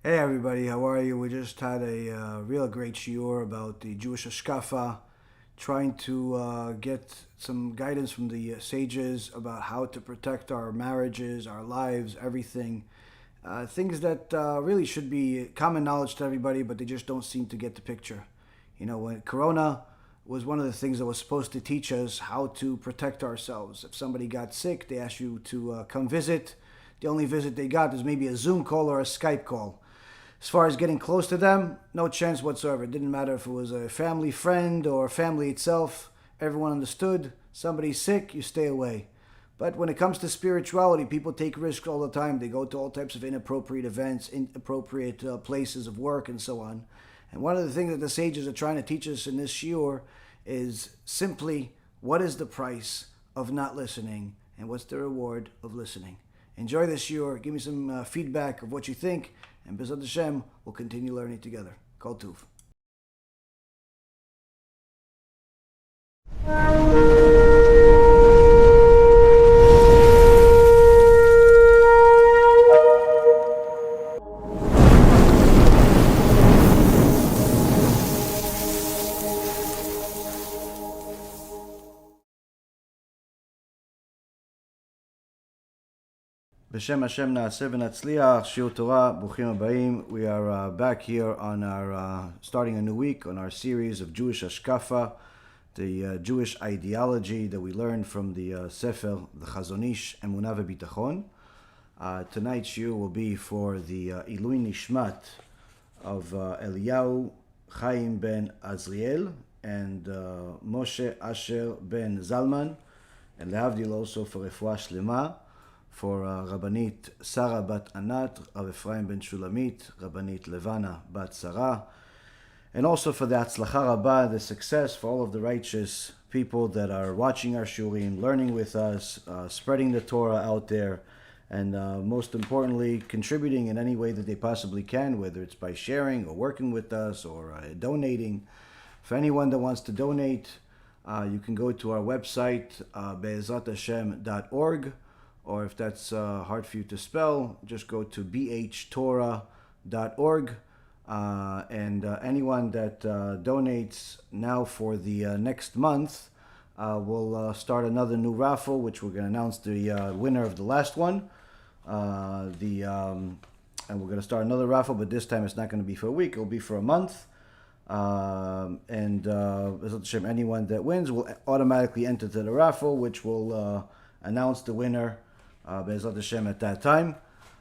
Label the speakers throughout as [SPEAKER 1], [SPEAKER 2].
[SPEAKER 1] Hey everybody, how are you? We just had a real great shiur about the Jewish HaShkafa, trying to get some guidance from the sages about how to protect our marriages, our lives, everything. Things that really should be common knowledge to everybody, but they just don't seem to get the picture. You know, when Corona was one of the things that was supposed to teach us how to protect ourselves. If somebody got sick, they asked you to come visit. The only visit they got is maybe a Zoom call or a Skype call. As far as getting close to them, no chance whatsoever. It didn't matter if it was a family friend or family itself. Everyone understood. Somebody's sick, you stay away. But when it comes to spirituality, people take risks all the time. They go to all types of inappropriate events, inappropriate places of work, and so on. And one of the things that the sages are trying to teach us in this shiur is simply what is the price of not listening and what's the reward of listening. Enjoy this shiur. Give me some feedback of what you think. And BeEzrat HaShem, we'll continue learning together. Kol Tuv. B'Shem Hashem Na'aseh V'Natzliach, Shiur Torah, Bruchim Habayim. We are back here on our, starting a new week, on our series of Jewish HaShkafa, the Jewish ideology that we learned from the Sefer, the Chazon Ish, Emunah V'Bitachon. Tonight's shiur will be for the Ilui Nishmat of Eliyahu Chaim ben Azriel and Moshe Asher ben Zalman, and lehavdil also for Refuah Shlema, for Rabbanit Sarah bat Anat, Rav Ephraim ben Shulamit, Rabbanit Levana bat Sarah, and also for the Hatzlacha Rabbah, the success for all of the righteous people that are watching our shurim, learning with us, spreading the Torah out there, and most importantly, contributing in any way that they possibly can, whether it's by sharing or working with us or donating. For anyone that wants to donate, you can go to our website, beizrathashem.org. Or if that's hard for you to spell, just go to bhtorah.org. And anyone that donates now for the next month, we'll start another new raffle, which we're going to announce the winner of the last one. And we're going to start another raffle, but this time it's not going to be for a week, it'll be for a month. Anyone that wins will automatically enter to the raffle, which will announce the winner BeEzrat HaShem at that time.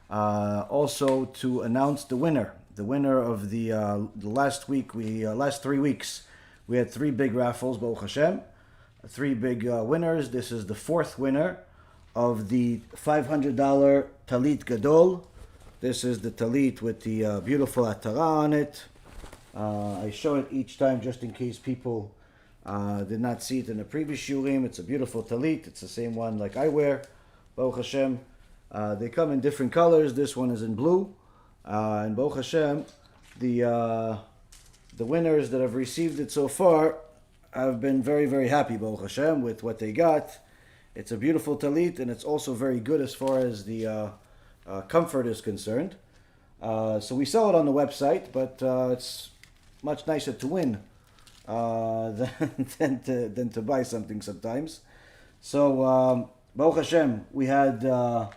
[SPEAKER 1] Also to announce the winner of the last week, last 3 weeks, we had 3 big raffles, Baruch Hashem, 3 big winners. This is the 4th winner of the $500 Talit Gadol. This is the Talit with the beautiful Atara on it. I show it each time just in case people did not see it in the previous shurim. It's a beautiful Talit. It's the same one like I wear. Baruch Hashem, they come in different colors. This one is in blue, and Baruch Hashem, the winners that have received it so far have been very, very happy, Baruch Hashem, with what they got. It's a beautiful talit, and it's also very good as far as the comfort is concerned. So we sell it on the website, but it's much nicer to win than to buy something sometimes. So Baruch Hashem, we had a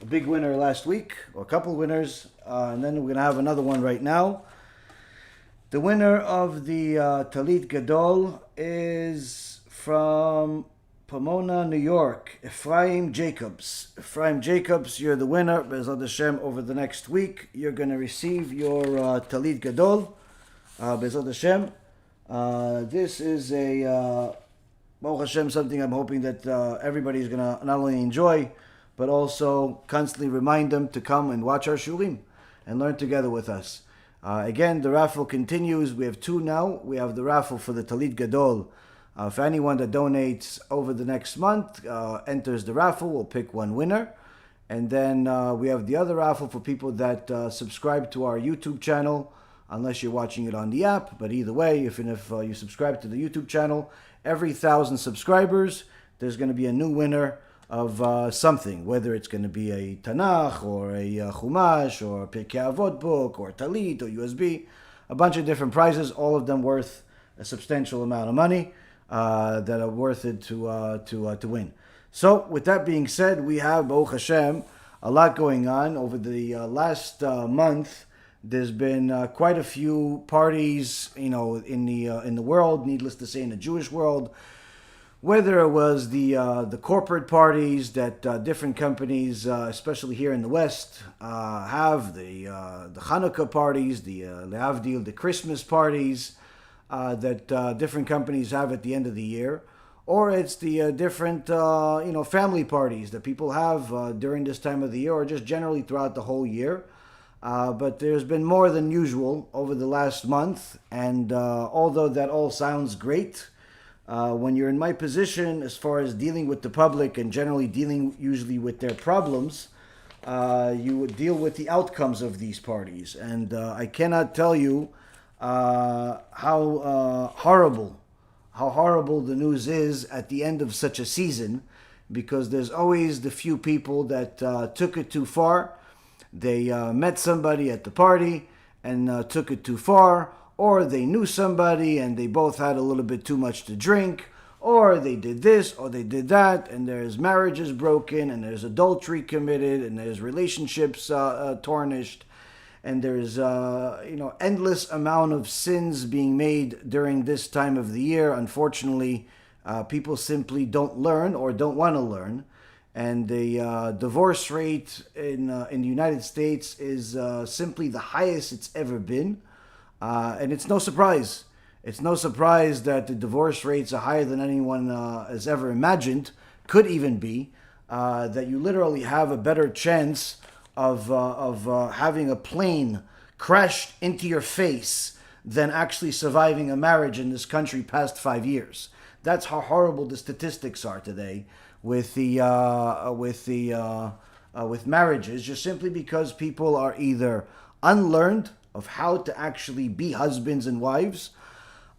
[SPEAKER 1] big winner last week, or a couple winners, and then we're going to have another one right now. The winner of the Talit Gadol is from Pomona, New York, Ephraim Jacobs. Ephraim Jacobs, you're the winner. BeEzrat HaShem, over the next week, you're going to receive your Talit Gadol. BeEzrat HaShem. This is a Baruch Hashem, something I'm hoping that everybody is going to not only enjoy, but also constantly remind them to come and watch our shurim and learn together with us. Again, the raffle continues. We have 2 now. We have the raffle for the Talit Gadol. For anyone that donates over the next month, enters the raffle, we'll pick one winner. And then we have the other raffle for people that subscribe to our YouTube channel, unless you're watching it on the app. But either way, if you subscribe to the YouTube channel, every 1,000 subscribers, there's going to be a new winner of something, whether it's going to be a Tanakh or a Chumash or a Pirkei Avot book or Talit or USB, a bunch of different prizes, all of them worth a substantial amount of money that are worth it to win. So with that being said, we have, Baruch Hashem, a lot going on. Over the last month, there's been quite a few parties, in the world, needless to say, in the Jewish world. Whether it was the corporate parties that different companies, especially here in the West, have, the Hanukkah parties, the Lehavdil, the Christmas parties that different companies have at the end of the year, or it's the different family parties that people have during this time of the year, or just generally throughout the whole year. But there's been more than usual over the last month, and although that all sounds great, when you're in my position as far as dealing with the public and generally dealing usually with their problems, you would deal with the outcomes of these parties. And I cannot tell you how horrible the news is at the end of such a season, because there's always the few people that took it too far. They met somebody at the party and took it too far, or they knew somebody and they both had a little bit too much to drink, or they did this or they did that, and there's marriages broken, and there's adultery committed, and there's relationships tarnished, and there's endless amount of sins being made during this time of the year. Unfortunately, people simply don't learn or don't want to learn, and the divorce rate in the United States is simply the highest it's ever been. And it's no surprise. It's no surprise that the divorce rates are higher than anyone has ever imagined, could even be. That you literally have a better chance of having a plane crashed into your face than actually surviving a marriage in this country past 5 years. That's how horrible the statistics are today with marriages, just simply because people are either unlearned of how to actually be husbands and wives,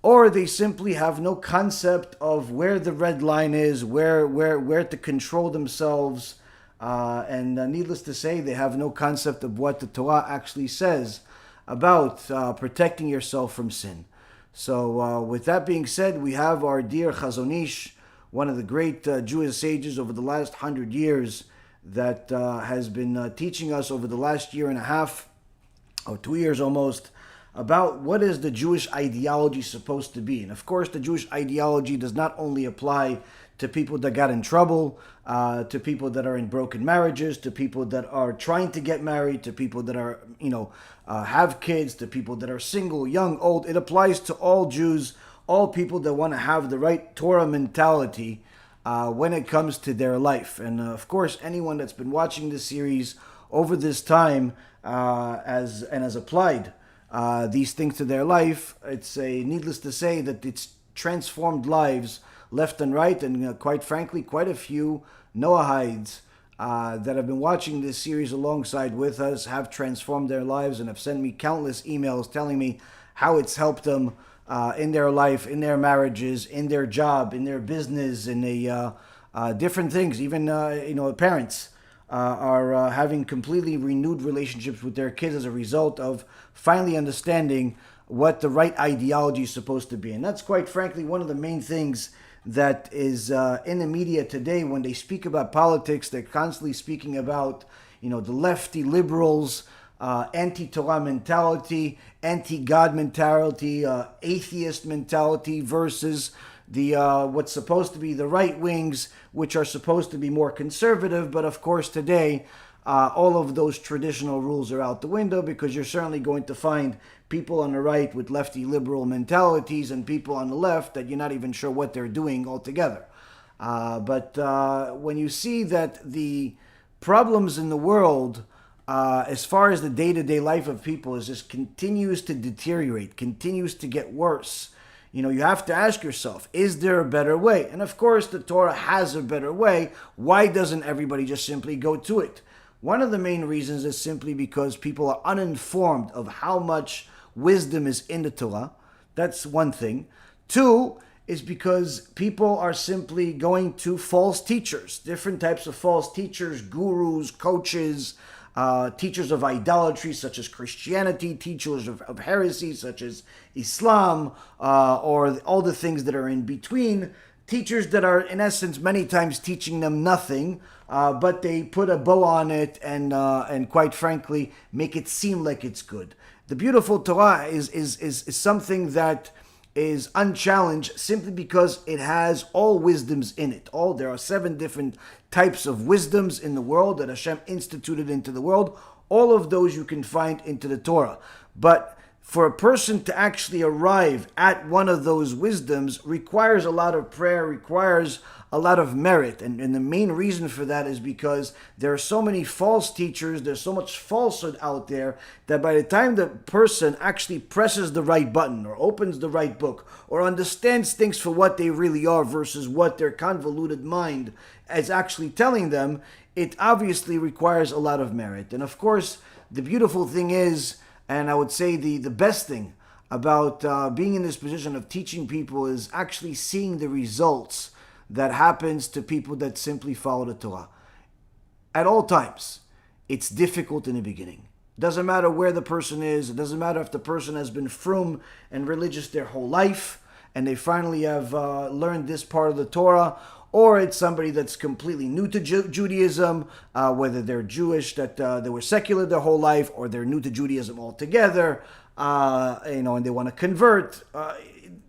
[SPEAKER 1] or they simply have no concept of where the red line is, where to control themselves, and needless to say, they have no concept of what the Torah actually says about protecting yourself from sin. So with that being said, we have our dear Chazon Ish, one of the great Jewish sages over the last 100 years, that has been teaching us over the last year and a half, or 2 years almost, about what is the Jewish ideology supposed to be. And of course, the Jewish ideology does not only apply to people that got in trouble, to people that are in broken marriages, to people that are trying to get married, to people that are, have kids, to people that are single, young, old. It applies to all Jews, all people that want to have the right Torah mentality when it comes to their life. And of course, anyone that's been watching this series over this time, has applied these things to their life, it's needless to say that it's transformed lives left and right, and quite frankly, quite a few Noahides that have been watching this series alongside with us have transformed their lives and have sent me countless emails telling me how it's helped them in their life, in their marriages, in their job, in their business, in different things. Even parents are having completely renewed relationships with their kids as a result of finally understanding what the right ideology is supposed to be. And that's quite frankly one of the main things that is in the media today. When they speak about politics, they're constantly speaking about, the lefty liberals, anti-Torah mentality, anti-God mentality, atheist mentality versus the what's supposed to be the right wings, which are supposed to be more conservative. But of course today, all of those traditional rules are out the window, because you're certainly going to find people on the right with lefty liberal mentalities and people on the left that you're not even sure what they're doing altogether. But when you see that the problems in the world, as far as the day-to-day life of people, is just continues to deteriorate, continues to get worse, you have to ask yourself, is there a better way? And of course, the Torah has a better way. Why doesn't everybody just simply go to it? One of the main reasons is simply because people are uninformed of how much wisdom is in the Torah. That's one thing. Two, is because people are simply going to false teachers, different types of false teachers, gurus, coaches, teachers of idolatry such as Christianity, teachers of heresy such as Islam, or all the things that are in between, teachers that are in essence many times teaching them nothing, but they put a bow on it and quite frankly make it seem like it's good. The beautiful Torah is something that is unchallenged simply because it has all wisdoms in it. There are 7 different types of wisdoms in the world that HaShem instituted into the world. All of those you can find into the Torah. But for a person to actually arrive at one of those wisdoms requires a lot of prayer, requires a lot of merit. And the main reason for that is because there are so many false teachers, there's so much falsehood out there, that by the time the person actually presses the right button or opens the right book or understands things for what they really are versus what their convoluted mind is actually telling them, it obviously requires a lot of merit. And of course, the beautiful thing is, and I would say the best thing about being in this position of teaching people is actually seeing the results that happens to people that simply follow the Torah. At all times, it's difficult in the beginning. Doesn't matter where the person is. It doesn't matter if the person has been frum and religious their whole life and they finally have learned this part of the Torah, or it's somebody that's completely new to Judaism, whether they're Jewish, that they were secular their whole life, or they're new to Judaism altogether, and they want to convert.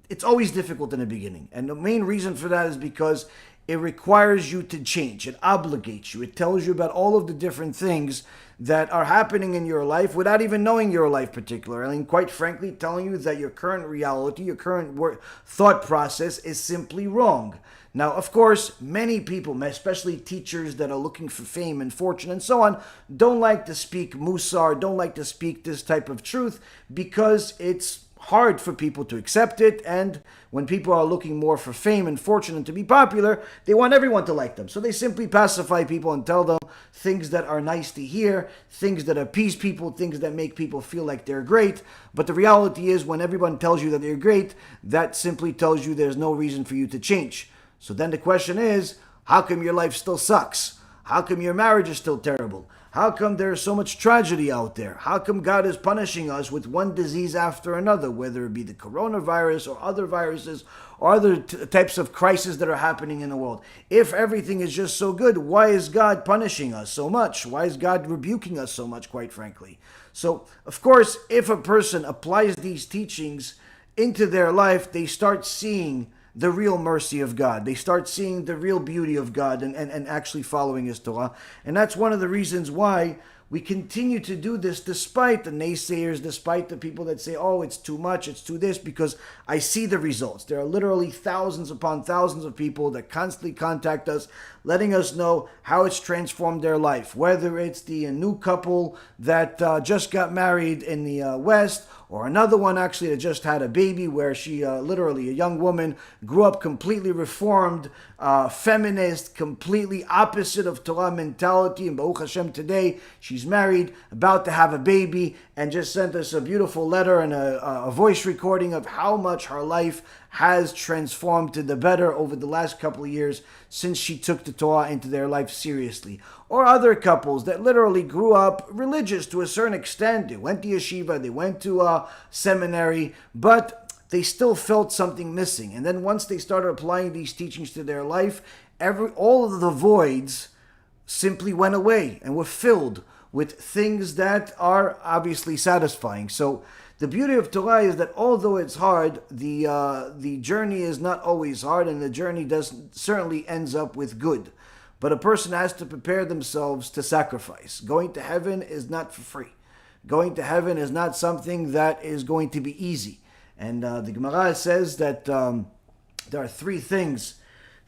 [SPEAKER 1] It's always difficult in the beginning. And the main reason for that is because it requires you to change. It obligates you. It tells you about all of the different things that are happening in your life without even knowing your life particularly. And quite frankly, telling you that your current reality, your current thought process is simply wrong. Now, of course, many people, especially teachers that are looking for fame and fortune and so on, don't like to speak Mussar, don't like to speak this type of truth because it's hard for people to accept it, and when people are looking more for fame and fortune and to be popular, they want everyone to like them. So they simply pacify people and tell them things that are nice to hear, things that appease people, things that make people feel like they're great. But the reality is, when everyone tells you that they're great, that simply tells you there's no reason for you to change. So then the question is, how come your life still sucks? How come your marriage is still terrible? How come there's so much tragedy out there? How come God is punishing us with one disease after another, whether it be the coronavirus or other viruses or other types of crises that are happening in the world? If everything is just so good, why is God punishing us so much? Why is God rebuking us so much, quite frankly? So, of course, if a person applies these teachings into their life, they start seeing the real mercy of God. They start seeing the real beauty of God and actually following His Torah. And that's one of the reasons why we continue to do this despite the naysayers, despite the people that say, oh, it's too much, it's too this, because I see the results. There are literally thousands upon thousands of people that constantly contact us, letting us know how it's transformed their life, whether it's the new couple that just got married in the West, or another one actually that just had a baby where she literally, a young woman, grew up completely reformed, feminist, completely opposite of Torah mentality, and Baruch Hashem today, she's married, about to have a baby, and just sent us a beautiful letter and a voice recording of how much her life has transformed to the better over the last couple of years since she took the Torah into their life seriously. Or other couples that literally grew up religious to a certain extent. They went to yeshiva, they went to seminary, but they still felt something missing. And then once they started applying these teachings to their life, all of the voids simply went away and were filled with things that are obviously satisfying. So the beauty of Torah is that although it's hard, the journey is not always hard, and the journey certainly ends up with good. But a person has to prepare themselves to sacrifice. Going to heaven is not for free. Going to heaven is not something that is going to be easy. And the Gemara says that there are three things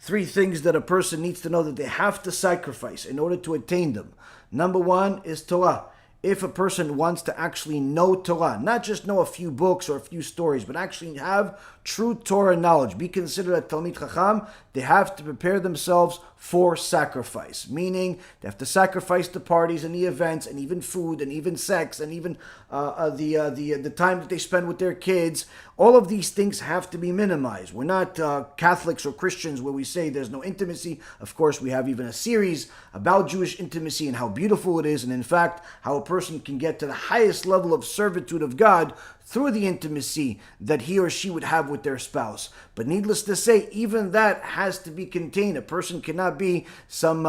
[SPEAKER 1] that a person needs to know that they have to sacrifice in order to attain them. Number one is Torah. If a person wants to actually know Torah, not just know a few books or a few stories, but actually have true Torah knowledge, be considered a Talmid Chacham, they have to prepare themselves for sacrifice. Meaning, they have to sacrifice the parties and the events and even food and even sex and even the time that they spend with their kids. All of these things have to be minimized. We're not Catholics or Christians where we say there's no intimacy. Of course, we have even a series about Jewish intimacy and how beautiful it is, and in fact, how a person can get to the highest level of servitude of God through the intimacy that he or she would have with their spouse. But needless to say, even that has to be contained. A person cannot be some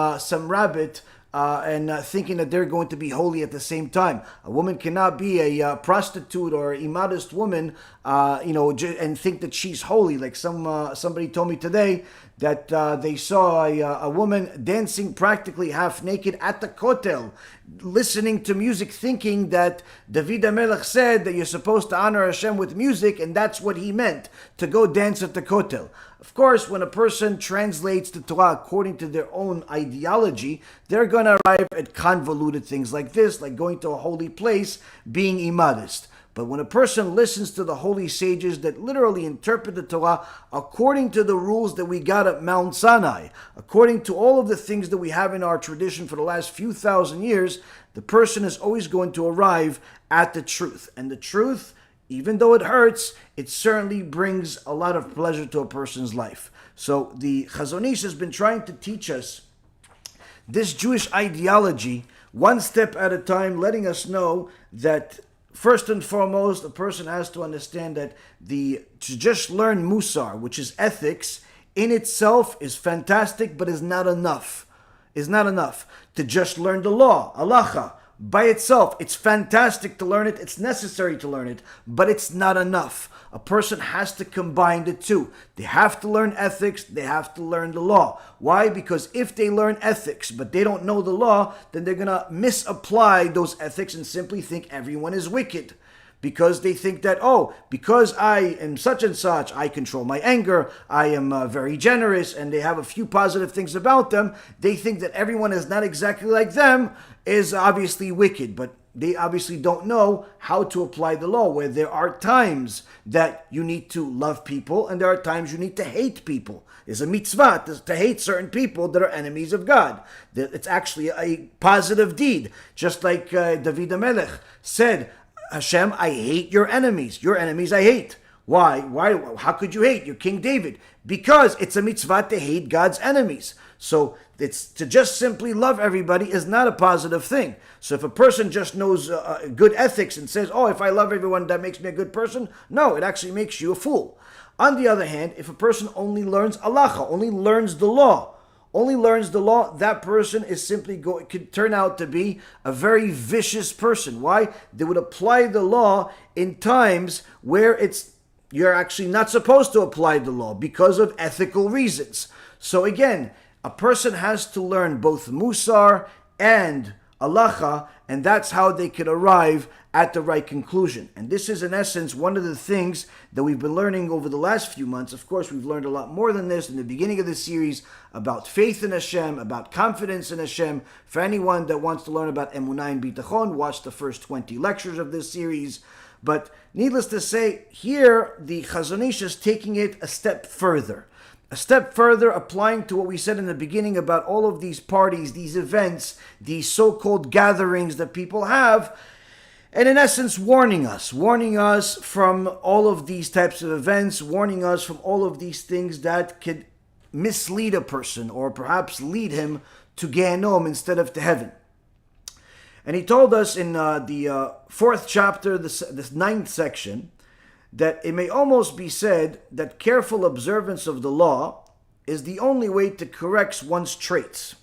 [SPEAKER 1] rabbit and thinking that they're going to be holy at the same time. A woman cannot be a prostitute or immodest woman, and think that she's holy. Like somebody told me today that they saw a woman dancing practically half naked at the Kotel, listening to music, thinking that David HaMelech said that you're supposed to honor Hashem with music, and that's what he meant, to go dance at the Kotel. Of course, when a person translates the Torah according to their own ideology, they're going to arrive at convoluted things like this, like going to a holy place, being immodest. But when a person listens to the holy sages that literally interpret the Torah according to the rules that we got at Mount Sinai, according to all of the things that we have in our tradition for the last few thousand years, the person is always going to arrive at the truth. And the truth, even though it hurts, it certainly brings a lot of pleasure to a person's life. So the Chazon Ish has been trying to teach us this Jewish ideology one step at a time, letting us know that first and foremost, a person has to understand that to just learn Mussar, which is ethics, in itself is fantastic, but is not enough. Is not enough. To just learn the law, Halachah, by itself, it's fantastic to learn it, it's necessary to learn it, but it's not enough. A person has to combine the two. They have to learn ethics, they have to learn the law. Why? Because if they learn ethics, but they don't know the law, then they're going to misapply those ethics and simply think everyone is wicked. Because they think that, because I am such and such, I control my anger, I am very generous, and they have a few positive things about them, they think that everyone is not exactly like them, is obviously wicked. But they obviously don't know how to apply the law, where there are times that you need to love people, and there are times you need to hate people. It's a mitzvah to hate certain people that are enemies of God. It's actually a positive deed. Just like David HaMelech said, Hashem, I hate your enemies. Your enemies I hate. Why? How could you hate? You're King David. Because it's a mitzvah to hate God's enemies. So it's to just simply love everybody is not a positive thing. So if a person just knows good ethics and says, if I love everyone, that makes me a good person. No, it actually makes you a fool. On the other hand, if a person only learns halachah, only learns the law, that person is simply could turn out to be a very vicious person. Why? They would apply the law in times where you're actually not supposed to apply the law because of ethical reasons. So again, a person has to learn both Mussar and halachah, and that's how they could arrive at the right conclusion. And this is in essence one of the things that we've been learning over the last few months. Of course, we've learned a lot more than this in the beginning of the series about faith in Hashem, about confidence in Hashem. For anyone that wants to learn about emunah and bitachon, watch the first 20 lectures of this series. But needless to say, here the Chazon Ish is taking it a step further. Applying to what we said in the beginning about all of these parties, these events, these so-called gatherings that people have, and in essence warning us from all of these types of events, warning us from all of these things that could mislead a person or perhaps lead him to Gehenom instead of to heaven. And he told us in the fourth chapter, this ninth section, that it may almost be said that careful observance of the law is the only way to correct one's traits.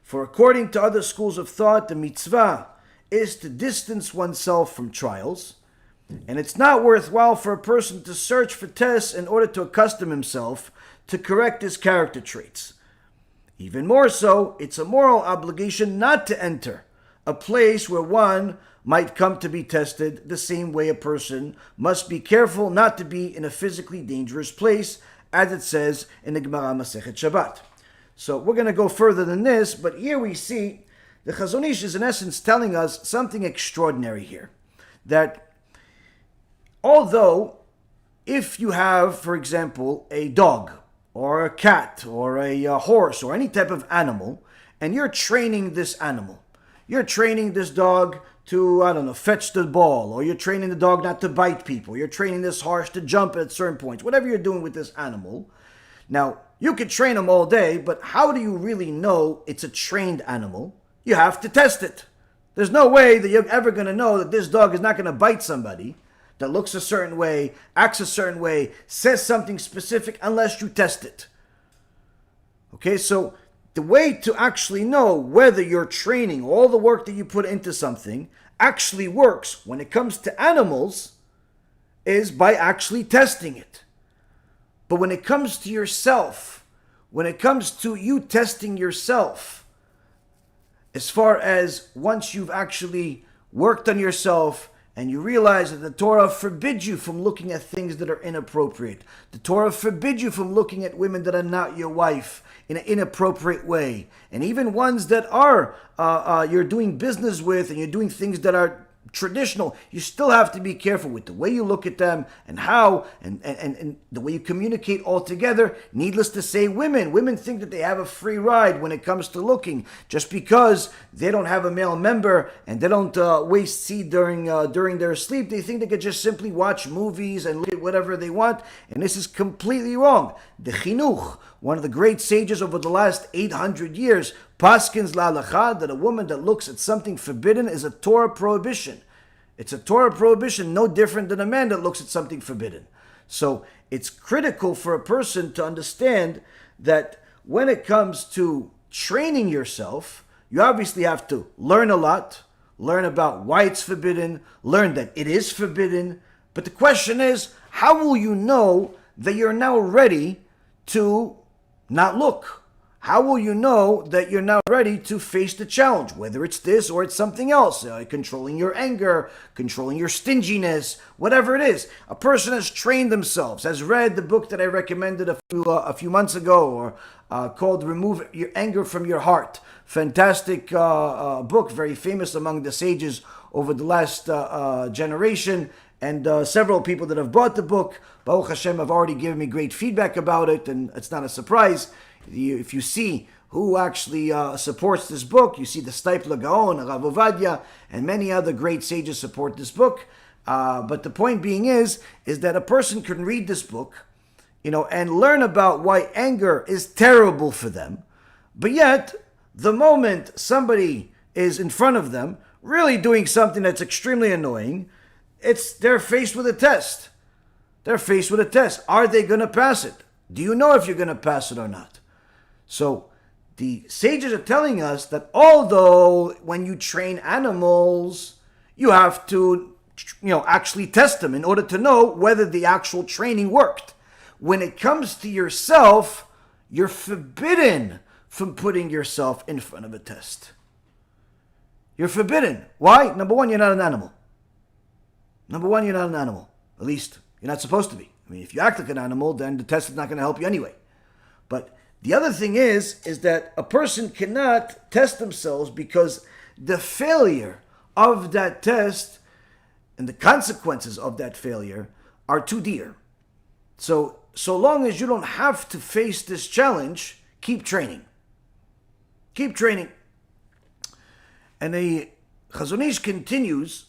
[SPEAKER 1] For according to other schools of thought, the mitzvah is to distance oneself from trials, and it's not worthwhile for a person to search for tests in order to accustom himself to correct his character traits. Even more so, it's a moral obligation not to enter a place where one might come to be tested, the same way a person must be careful not to be in a physically dangerous place, as it says in the Gemara Masechet Shabbat. So we're going to go further than this, but here we see the Chazon Ish is in essence telling us something extraordinary here. That although if you have, for example, a dog or a cat or a horse or any type of animal, and you're training this animal, you're training this dog to, I don't know, fetch the ball, or you're training the dog not to bite people, you're training this horse to jump at certain points, whatever you're doing with this animal. Now, you could train them all day, but how do you really know it's a trained animal? You have to test it. There's no way that you're ever going to know that this dog is not going to bite somebody that looks a certain way, acts a certain way, says something specific, unless you test it. Okay, so the way to actually know whether your training, all the work that you put into something, actually works when it comes to animals is by actually testing it. But when it comes to yourself, when it comes to you testing yourself, as far as once you've actually worked on yourself and you realize that the Torah forbids you from looking at things that are inappropriate, the Torah forbids you from looking at women that are not your wife in an inappropriate way, and even ones that are you're doing business with and you're doing things that are traditional, you still have to be careful with the way you look at them and how and the way you communicate altogether. Needless to say, women think that they have a free ride when it comes to looking, just because they don't have a male member and they don't waste seed during their sleep. They think they could just simply watch movies and look at whatever they want, and this is completely wrong. The chinuch, one of the great sages over the last 800 years, paskins la'alachah, that a woman that looks at something forbidden is a Torah prohibition. It's a Torah prohibition, no different than a man that looks at something forbidden. So it's critical for a person to understand that when it comes to training yourself, you obviously have to learn a lot, learn about why it's forbidden, learn that it is forbidden. But the question is, how will you know that you're now ready to not look? How will you know that you're now ready to face the challenge, whether it's this or it's something else, controlling your anger, controlling your stinginess, whatever it is? A person has trained themselves, has read the book that I recommended a few months ago, or called Remove Your Anger from Your Heart. Fantastic book, very famous among the sages over the last generation, and several people that have bought the book, Baruch HaShem, have already given me great feedback about it, and it's not a surprise. If you see who actually supports this book, you see the Steipler Gaon, Rav Ovadia, and many other great sages support this book. But the point being is that a person can read this book, and learn about why anger is terrible for them. But yet, the moment somebody is in front of them, really doing something that's extremely annoying, they're faced with a test. They're faced with a test. Are they going to pass it? Do you know if you're going to pass it or not? So the sages are telling us that although when you train animals, you have to, actually test them in order to know whether the actual training worked. When it comes to yourself, you're forbidden from putting yourself in front of a test. You're forbidden. Why? Number one, you're not an animal. At least you're not supposed to be. I mean, if you act like an animal, then the test is not going to help you anyway. But the other thing is that a person cannot test themselves because the failure of that test and the consequences of that failure are too dear. So long as you don't have to face this challenge, keep training. Keep training. And the Chazon Ish continues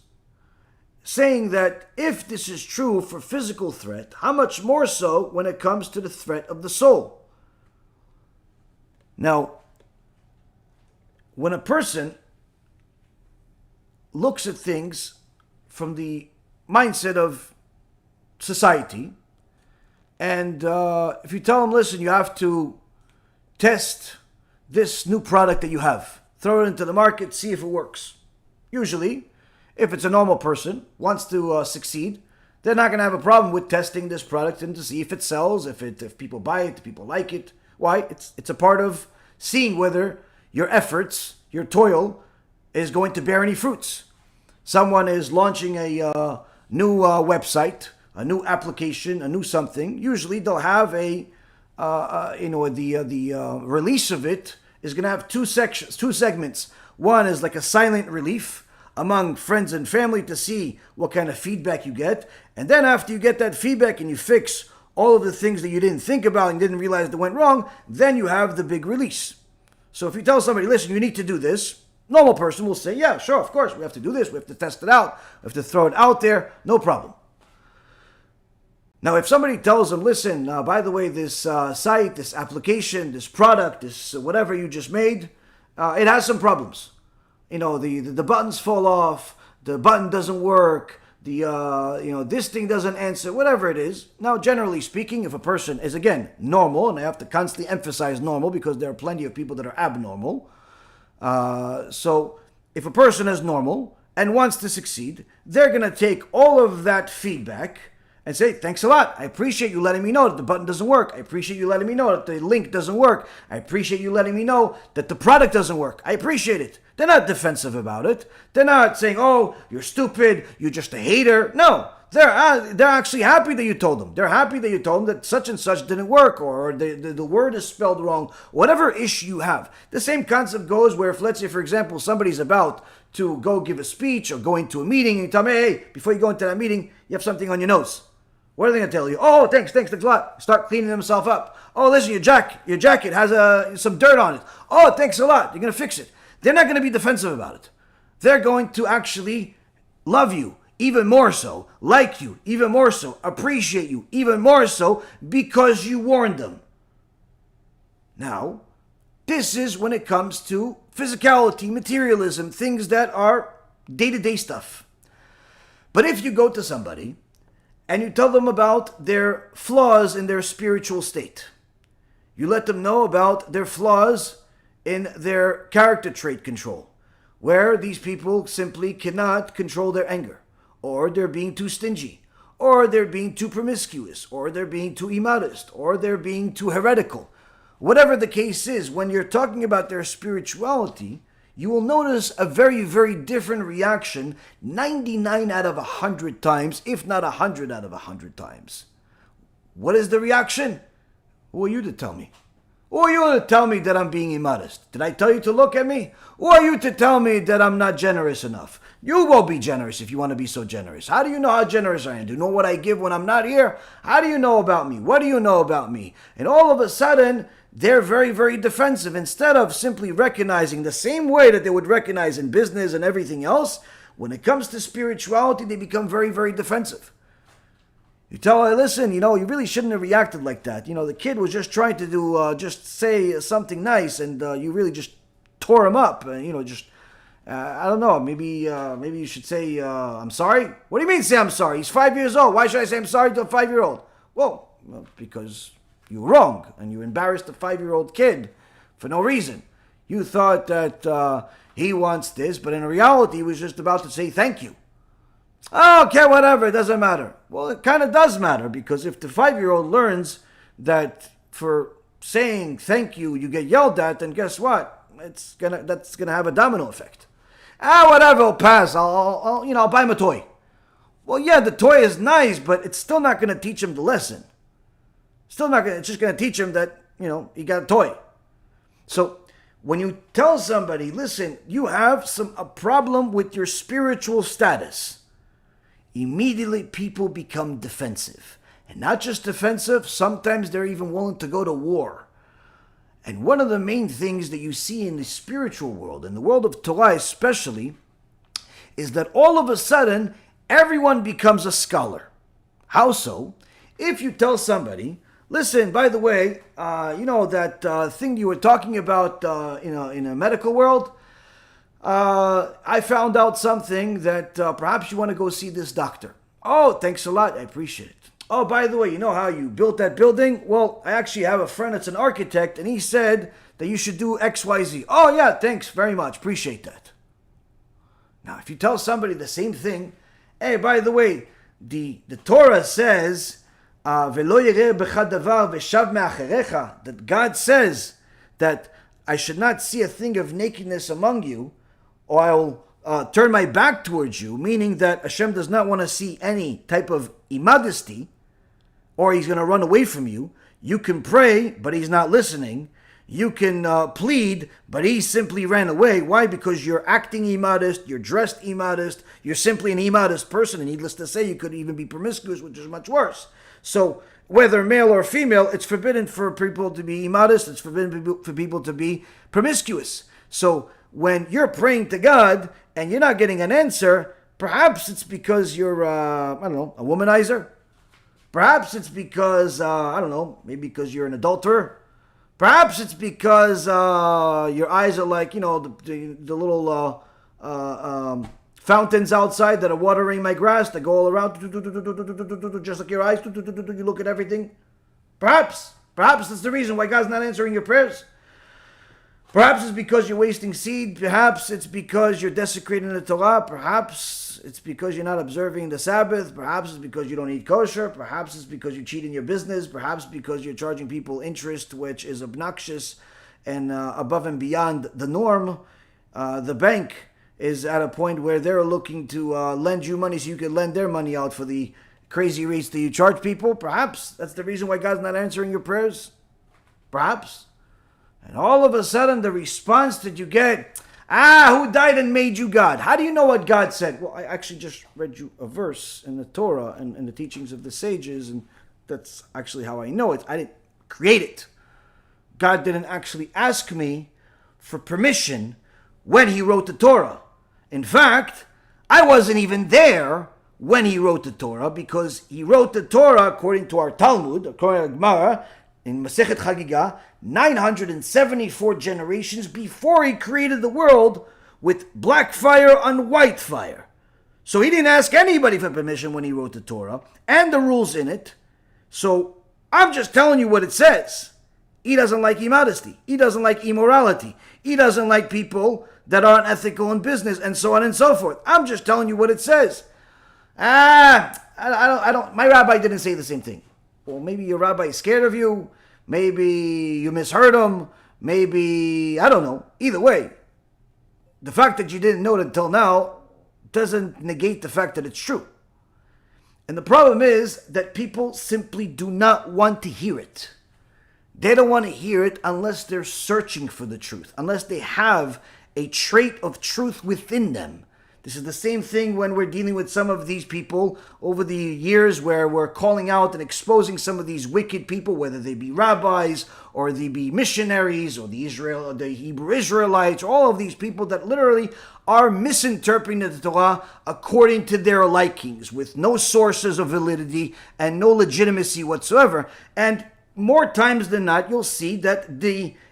[SPEAKER 1] saying that if this is true for physical threat, how much more so when it comes to the threat of the soul? Now, when a person looks at things from the mindset of society, and if you tell them, listen, you have to test this new product that you have, throw it into the market, see if it works. Usually, if it's a normal person, wants to succeed, they're not going to have a problem with testing this product and to see if it sells, if people buy it, if people like it. Why? It's a part of seeing whether your efforts, your toil, is going to bear any fruits. Someone is launching a new website, a new application, a new something. Usually they'll have the release of it is going to have two segments. One is like a silent relief. among friends and family to see what kind of feedback you get. And then after you get that feedback and you fix all of the things that you didn't think about and didn't realize that went wrong, then you have the big release. So if you tell somebody, listen, you need to do this, normal person will say, yeah, sure, of course, we have to do this, we have to test it out, we have to throw it out there, no problem. Now, if somebody tells them, listen, by the way, this site, this application, this product, this whatever you just made, it has some problems. The buttons fall off, the button doesn't work, this thing doesn't answer, whatever it is. Now, generally speaking, if a person is, again, normal, and I have to constantly emphasize normal because there are plenty of people that are abnormal. So if a person is normal and wants to succeed, they're going to take all of that feedback and say, thanks a lot. I appreciate you letting me know that the button doesn't work. I appreciate you letting me know that the link doesn't work. I appreciate you letting me know that the product doesn't work. I appreciate it. They're not defensive about it. They're not saying, oh, you're stupid, you're just a hater. No, they're actually happy that you told them. They're happy that you told them that such and such didn't work, or the word is spelled wrong, whatever issue you have. The same concept goes where if, let's say, for example, somebody's about to go give a speech or go into a meeting, and you tell me, hey, before you go into that meeting, you have something on your nose. What are they going to tell you? Oh, thanks a lot. Start cleaning themselves up. Oh, listen, your jacket has some dirt on it. Oh, thanks a lot. You're going to fix it. They're not going to be defensive about it. They're going to actually love you even more so, like you even more so, appreciate you even more so because you warned them. Now, this is when it comes to physicality, materialism, things that are day-to-day stuff. But if you go to somebody and you tell them about their flaws in their spiritual state, you let them know about their flaws in their character trait control, where these people simply cannot control their anger, or they're being too stingy, or they're being too promiscuous, or they're being too immodest, or they're being too heretical. Whatever the case is, when you're talking about their spirituality, you will notice a very, very different reaction 99 out of 100 times, if not 100 out of 100 times. What is the reaction? Who are you to tell me? Who are you to tell me that I'm being immodest? Did I tell you to look at me? Who are you to tell me that I'm not generous enough? You won't be generous if you want to be so generous. How do you know how generous I am? Do you know what I give when I'm not here? How do you know about me? What do you know about me? And all of a sudden, they're very, very defensive. Instead of simply recognizing the same way that they would recognize in business and everything else, when it comes to spirituality, they become very, very defensive. You tell her, listen, you really shouldn't have reacted like that. The kid was just trying to do, just say something nice, and you really just tore him up. I don't know, maybe you should say, I'm sorry. What do you mean say I'm sorry? He's 5 years old. Why should I say I'm sorry to a 5-year-old? Well, because you were wrong, and you embarrassed a 5-year-old kid for no reason. You thought that he wants this, but in reality, he was just about to say thank you. Oh, okay, whatever, it doesn't matter. Well, it kind of does matter, because if the 5-year-old learns that for saying thank you, you get yelled at, then guess what? That's gonna have a domino effect. Whatever, it'll pass. I'll buy him a toy. Well, yeah, the toy is nice, but it's still not gonna teach him the lesson. It's just gonna teach him that, he got a toy. So when you tell somebody, listen, you have a problem with your spiritual status, immediately people become defensive. And not just defensive, sometimes they're even willing to go to war. And one of the main things that you see in the spiritual world, in the world of Torah especially, is that all of a sudden, everyone becomes a scholar. How so? If you tell somebody, listen, by the way, that thing you were talking about in a medical world, I found out something that perhaps you want to go see this doctor. Oh, thanks a lot. I appreciate it. Oh, by the way, you know how you built that building? Well, I actually have a friend that's an architect, and he said that you should do X, Y, Z. Oh, yeah, thanks very much. Appreciate that. Now, if you tell somebody the same thing, hey, by the way, the Torah says, that God says that I should not see a thing of nakedness among you, or I'll turn my back towards you, meaning that Hashem does not want to see any type of immodesty, or he's going to run away from you. You can pray, but he's not listening. You can plead, but he simply ran away. Why? Because you're acting immodest, you're dressed immodest, you're simply an immodest person, and needless to say, you could even be promiscuous, which is much worse. So, whether male or female, it's forbidden for people to be immodest, it's forbidden for people to be promiscuous. So, when you're praying to God, and you're not getting an answer, perhaps it's because you're, a womanizer. Perhaps it's because, maybe because you're an adulterer. Perhaps it's because your eyes are like, the little fountains outside that are watering my grass that go all around, just like your eyes, you look at everything. Perhaps that's the reason why God's not answering your prayers. Perhaps it's because you're wasting seed. Perhaps it's because you're desecrating the Torah. Perhaps it's because you're not observing the Sabbath. Perhaps it's because you don't eat kosher. Perhaps it's because you cheat in your business. Perhaps because you're charging people interest, which is obnoxious and above and beyond the norm. The bank is at a point where they're looking to lend you money so you can lend their money out for the crazy rates that you charge people. Perhaps that's the reason why God's not answering your prayers. Perhaps. And all of a sudden, the response that you get, who died and made you God? How do you know what God said? Well, I actually just read you a verse in the Torah and the teachings of the sages, and that's actually how I know it. I didn't create it. God didn't actually ask me for permission when he wrote the Torah. In fact, I wasn't even there when he wrote the Torah, because he wrote the Torah, according to our Talmud, according to Gemara, in Masechet Chagigah, 974 generations before he created the world with black fire on white fire. So he didn't ask anybody for permission when he wrote the Torah and the rules in it. So I'm just telling you what it says. He doesn't like immodesty. He doesn't like immorality. He doesn't like people that aren't ethical in business, and so on and so forth. I'm just telling you what it says. I don't. My rabbi didn't say the same thing. Well, maybe your rabbi is scared of you. Maybe you misheard him. Maybe, I don't know. Either way, the fact that you didn't know it until now doesn't negate the fact that it's true. And the problem is that people simply do not want to hear it. They don't want to hear it unless they're searching for the truth, unless they have a trait of truth within them. This is the same thing when we're dealing with some of these people over the years, where we're calling out and exposing some of these wicked people, whether they be rabbis or they be missionaries or the Hebrew Israelites, all of these people that literally are misinterpreting the Torah according to their likings, with no sources of validity and no legitimacy whatsoever. And more times than not, you'll see that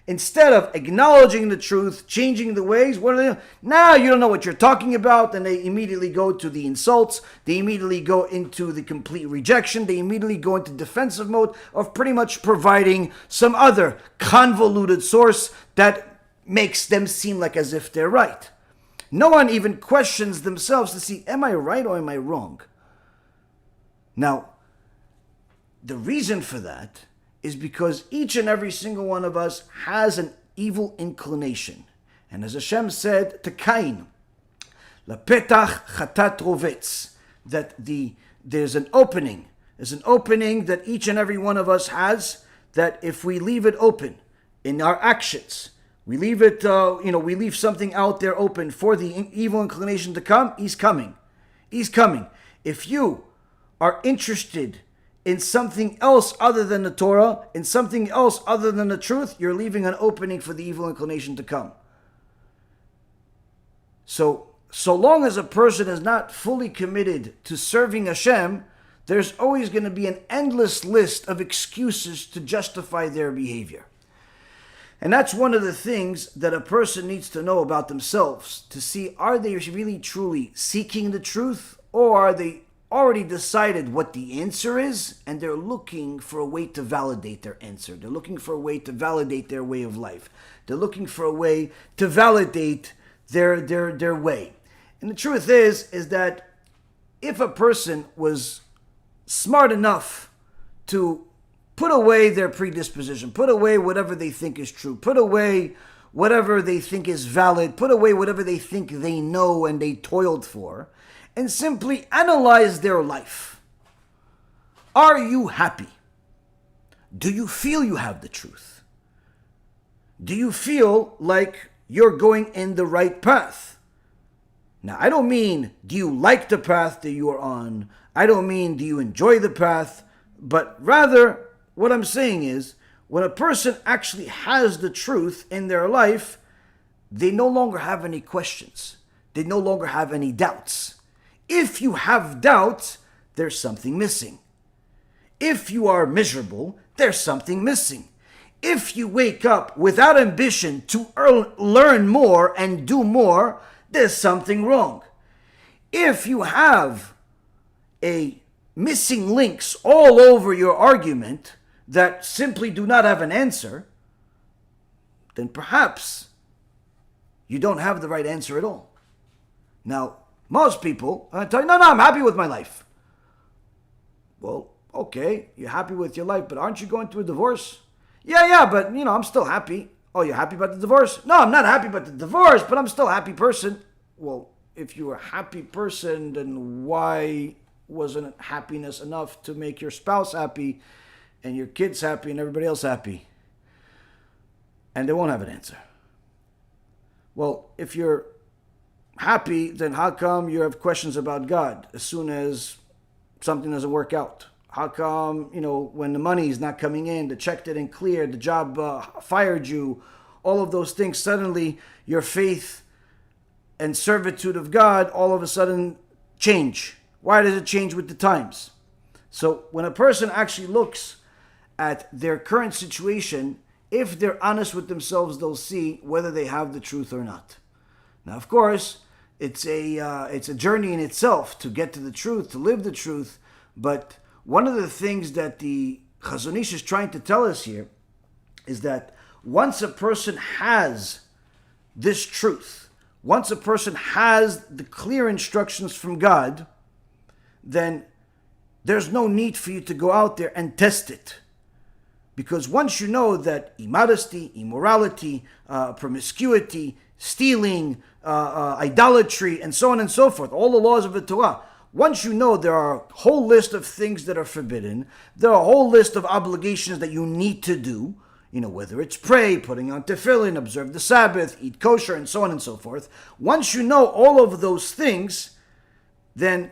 [SPEAKER 1] instead of acknowledging the truth, changing the ways, what are they? Now you don't know what you're talking about, and they immediately go to the insults. They immediately go into the complete rejection. They immediately go into defensive mode of pretty much providing some other convoluted source that makes them seem like as if they're right. No one even questions themselves to see, am I right or am I wrong? Now, the reason for that is because each and every single one of us has an evil inclination. And as HaShem said to Cain, Lapetach chatat rovetz, that there's an opening that each and every one of us has, that if we leave it open in our actions, we leave it, we leave something out there open for the evil inclination to come, he's coming. He's coming. If you are interested in something else other than the Torah, in something else other than the truth, you're leaving an opening for the evil inclination to come. So long as a person is not fully committed to serving Hashem, there's always going to be an endless list of excuses to justify their behavior. And that's one of the things that a person needs to know about themselves, to see, are they really truly seeking the truth, or are they already decided what the answer is, and they're looking for a way to validate their answer. They're looking for a way to validate their way of life. They're looking for a way to validate their way. And the truth is that if a person was smart enough to put away their predisposition, put away whatever they think is true, put away whatever they think is valid, put away whatever they think they know and they toiled for, and simply analyze their life. Are you happy? Do you feel you have the truth? Do you feel like you're going in the right path? Now, I don't mean, do you like the path that you are on? I don't mean, do you enjoy the path? But rather, what I'm saying is, when a person actually has the truth in their life, they no longer have any questions. They no longer have any doubts. If you have doubts, there's something missing. If you are miserable, there's something missing. If you wake up without ambition to learn more and do more, there's something wrong. If you have a missing links all over your argument that simply do not have an answer, then perhaps you don't have the right answer at all. Now, most people tell you, no, I'm happy with my life. Well, okay, you're happy with your life, but aren't you going through a divorce? Yeah, but, I'm still happy. Oh, you're happy about the divorce? No, I'm not happy about the divorce, but I'm still a happy person. Well, if you're a happy person, then why wasn't happiness enough to make your spouse happy and your kids happy and everybody else happy? And they won't have an answer. Well, if you're happy, then how come you have questions about God as soon as something doesn't work out? How come, when the money is not coming in, the check didn't clear, the job fired you, all of those things, suddenly your faith and servitude of God all of a sudden change? Why does it change with the times? So when a person actually looks at their current situation, if they're honest with themselves, they'll see whether they have the truth or not. Now, of course, it's a journey in itself to get to the truth, to live the truth. But one of the things that the Chazon Ish is trying to tell us here is that once a person has this truth, once a person has the clear instructions from God, then there's no need for you to go out there and test it. Because once you know that immodesty, immorality, promiscuity, stealing, idolatry, and so on and so forth, all the laws of the Torah, once you know there are a whole list of things that are forbidden, there are a whole list of obligations that you need to do, whether it's pray, putting on tefillin, observe the Sabbath, eat kosher, and so on and so forth. Once you know all of those things, then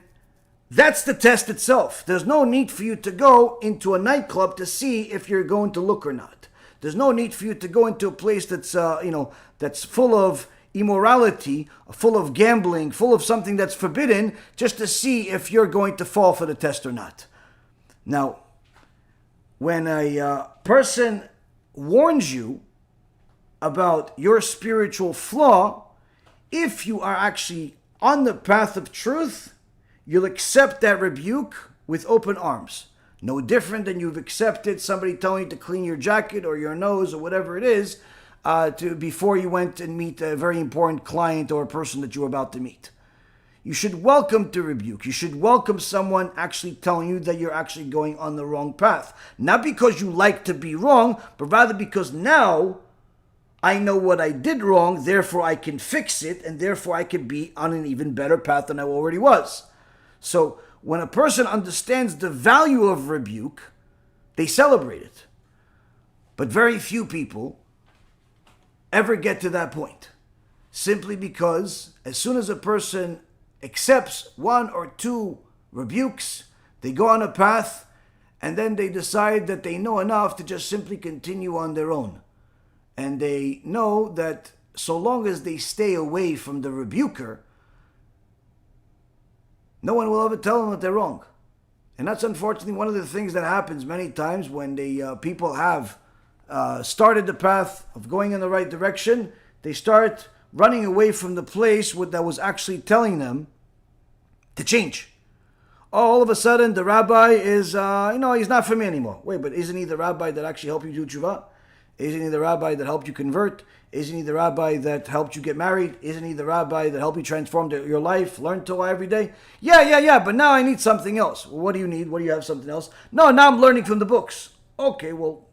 [SPEAKER 1] that's the test itself. There's no need for you to go into a nightclub to see if you're going to look or not. There's no need for you to go into a place that's that's full of immorality, full of gambling, full of something that's forbidden, just to see if you're going to fall for the test or not. Now, when a person warns you about your spiritual flaw, if you are actually on the path of truth, you'll accept that rebuke with open arms. No different than you've accepted somebody telling you to clean your jacket or your nose or whatever it is before you went and meet a very important client or a person that you're about to meet. You should welcome the rebuke. You should welcome someone actually telling you that you're actually going on the wrong path. Not because you like to be wrong, but rather because now I know what I did wrong, therefore I can fix it, and therefore I can be on an even better path than I already was. So when a person understands the value of rebuke, they celebrate it. But very few people ever get to that point. Simply because as soon as a person accepts one or two rebukes, they go on a path and then they decide that they know enough to just simply continue on their own. And they know that so long as they stay away from the rebuker, no one will ever tell them that they're wrong. And that's unfortunately one of the things that happens many times when the people have started the path of going in the right direction. They start running away from the place that was actually telling them to change. All of a sudden the rabbi is, he's not for me anymore. Wait, but isn't he the rabbi that actually helped you do tshuva? Isn't he the rabbi that helped you convert? Isn't he the rabbi that helped you get married? Isn't he the rabbi that helped you transform your life, learn Torah every day? Yeah, but now I need something else. Well, what do you need? What do you have, something else? No, now I'm learning from the books. Okay, well,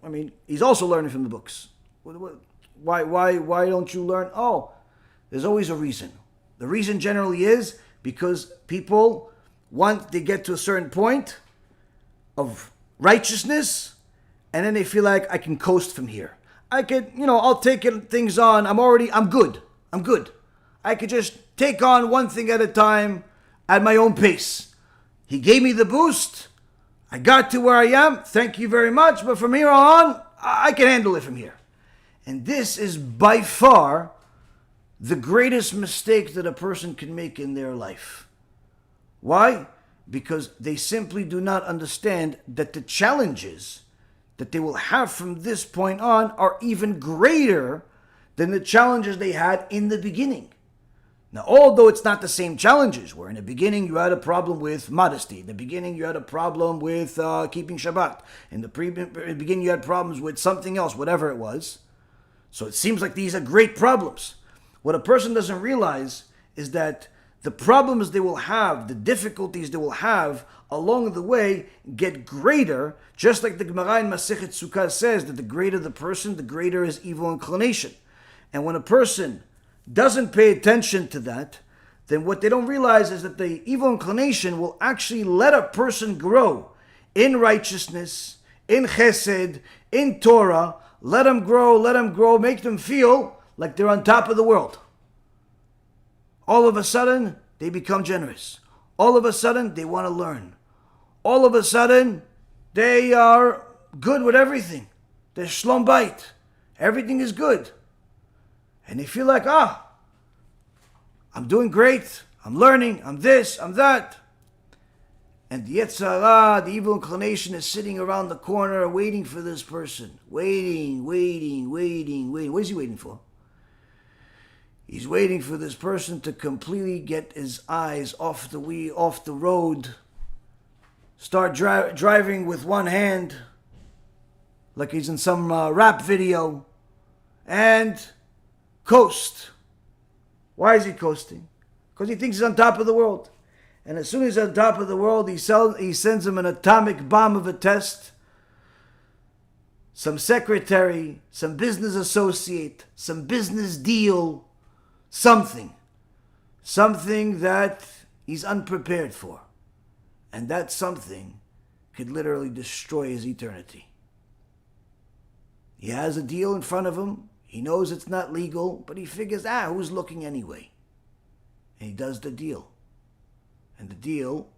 [SPEAKER 1] he's also learning from the books. Why don't you learn? Oh, there's always a reason. The reason generally is because people, once they get to a certain point of righteousness, and then they feel like I can coast from here. I could, I'll take things on. I'm good. I could just take on one thing at a time at my own pace. He gave me the boost. I got to where I am. Thank you very much. But from here on, I can handle it from here. And this is by far the greatest mistake that a person can make in their life. Why? Because they simply do not understand that the challenges that they will have from this point on are even greater than the challenges they had in the beginning. Now, although it's not the same challenges, where in the beginning you had a problem with modesty, in the beginning you had a problem with keeping Shabbat, in the beginning you had problems with something else, whatever it was. So it seems like these are great problems. What a person doesn't realize is that the problems they will have, the difficulties they will have along the way get greater, just like the Gemara in Masechet Succah says that the greater the person, the greater his evil inclination. And when a person doesn't pay attention to that, then what they don't realize is that the evil inclination will actually let a person grow in righteousness, in chesed, in Torah. Let them grow, make them feel like they're on top of the world. All of a sudden, they become generous. All of a sudden, they want to learn. All of a sudden, they are good with everything. They're shlom bait. Everything is good. And they feel like, I'm doing great. I'm learning. I'm this, I'm that. And the Yetzer Hara, the evil inclination, is sitting around the corner waiting for this person. Waiting. What is he waiting for? He's waiting for this person to completely get his eyes off the road, start driving with one hand, like he's in some rap video, and coast. Why is he coasting? Because he thinks he's on top of the world. And as soon as he's on top of the world, he sends him an atomic bomb of a test. Some secretary, some business associate, some business deal, something that he's unprepared for. And that something could literally destroy his eternity. He has a deal in front of him. He knows it's not legal, but he figures, who's looking anyway? And he does the deal. And the deal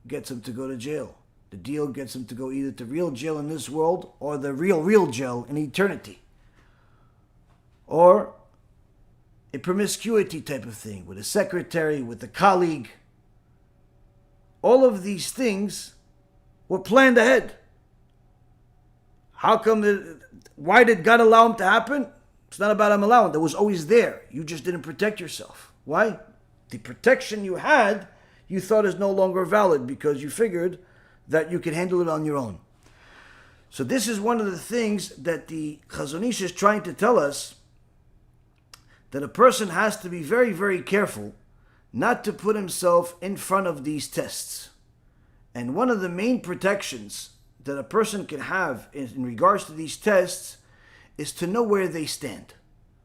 [SPEAKER 1] gets him to go to jail. The deal gets him to go either to real jail in this world or the real jail in eternity. Or a promiscuity type of thing with a secretary, with a colleague. All of these things were planned ahead. Why did God allow them to happen? It's not about him allowing. That was always there. You just didn't protect yourself. Why? The protection you had, you thought is no longer valid because you figured that you could handle it on your own. So this is one of the things that the Chazon Ish is trying to tell us, that a person has to be very, very careful not to put himself in front of these tests. And one of the main protections that a person can have in regards to these tests is to know where they stand.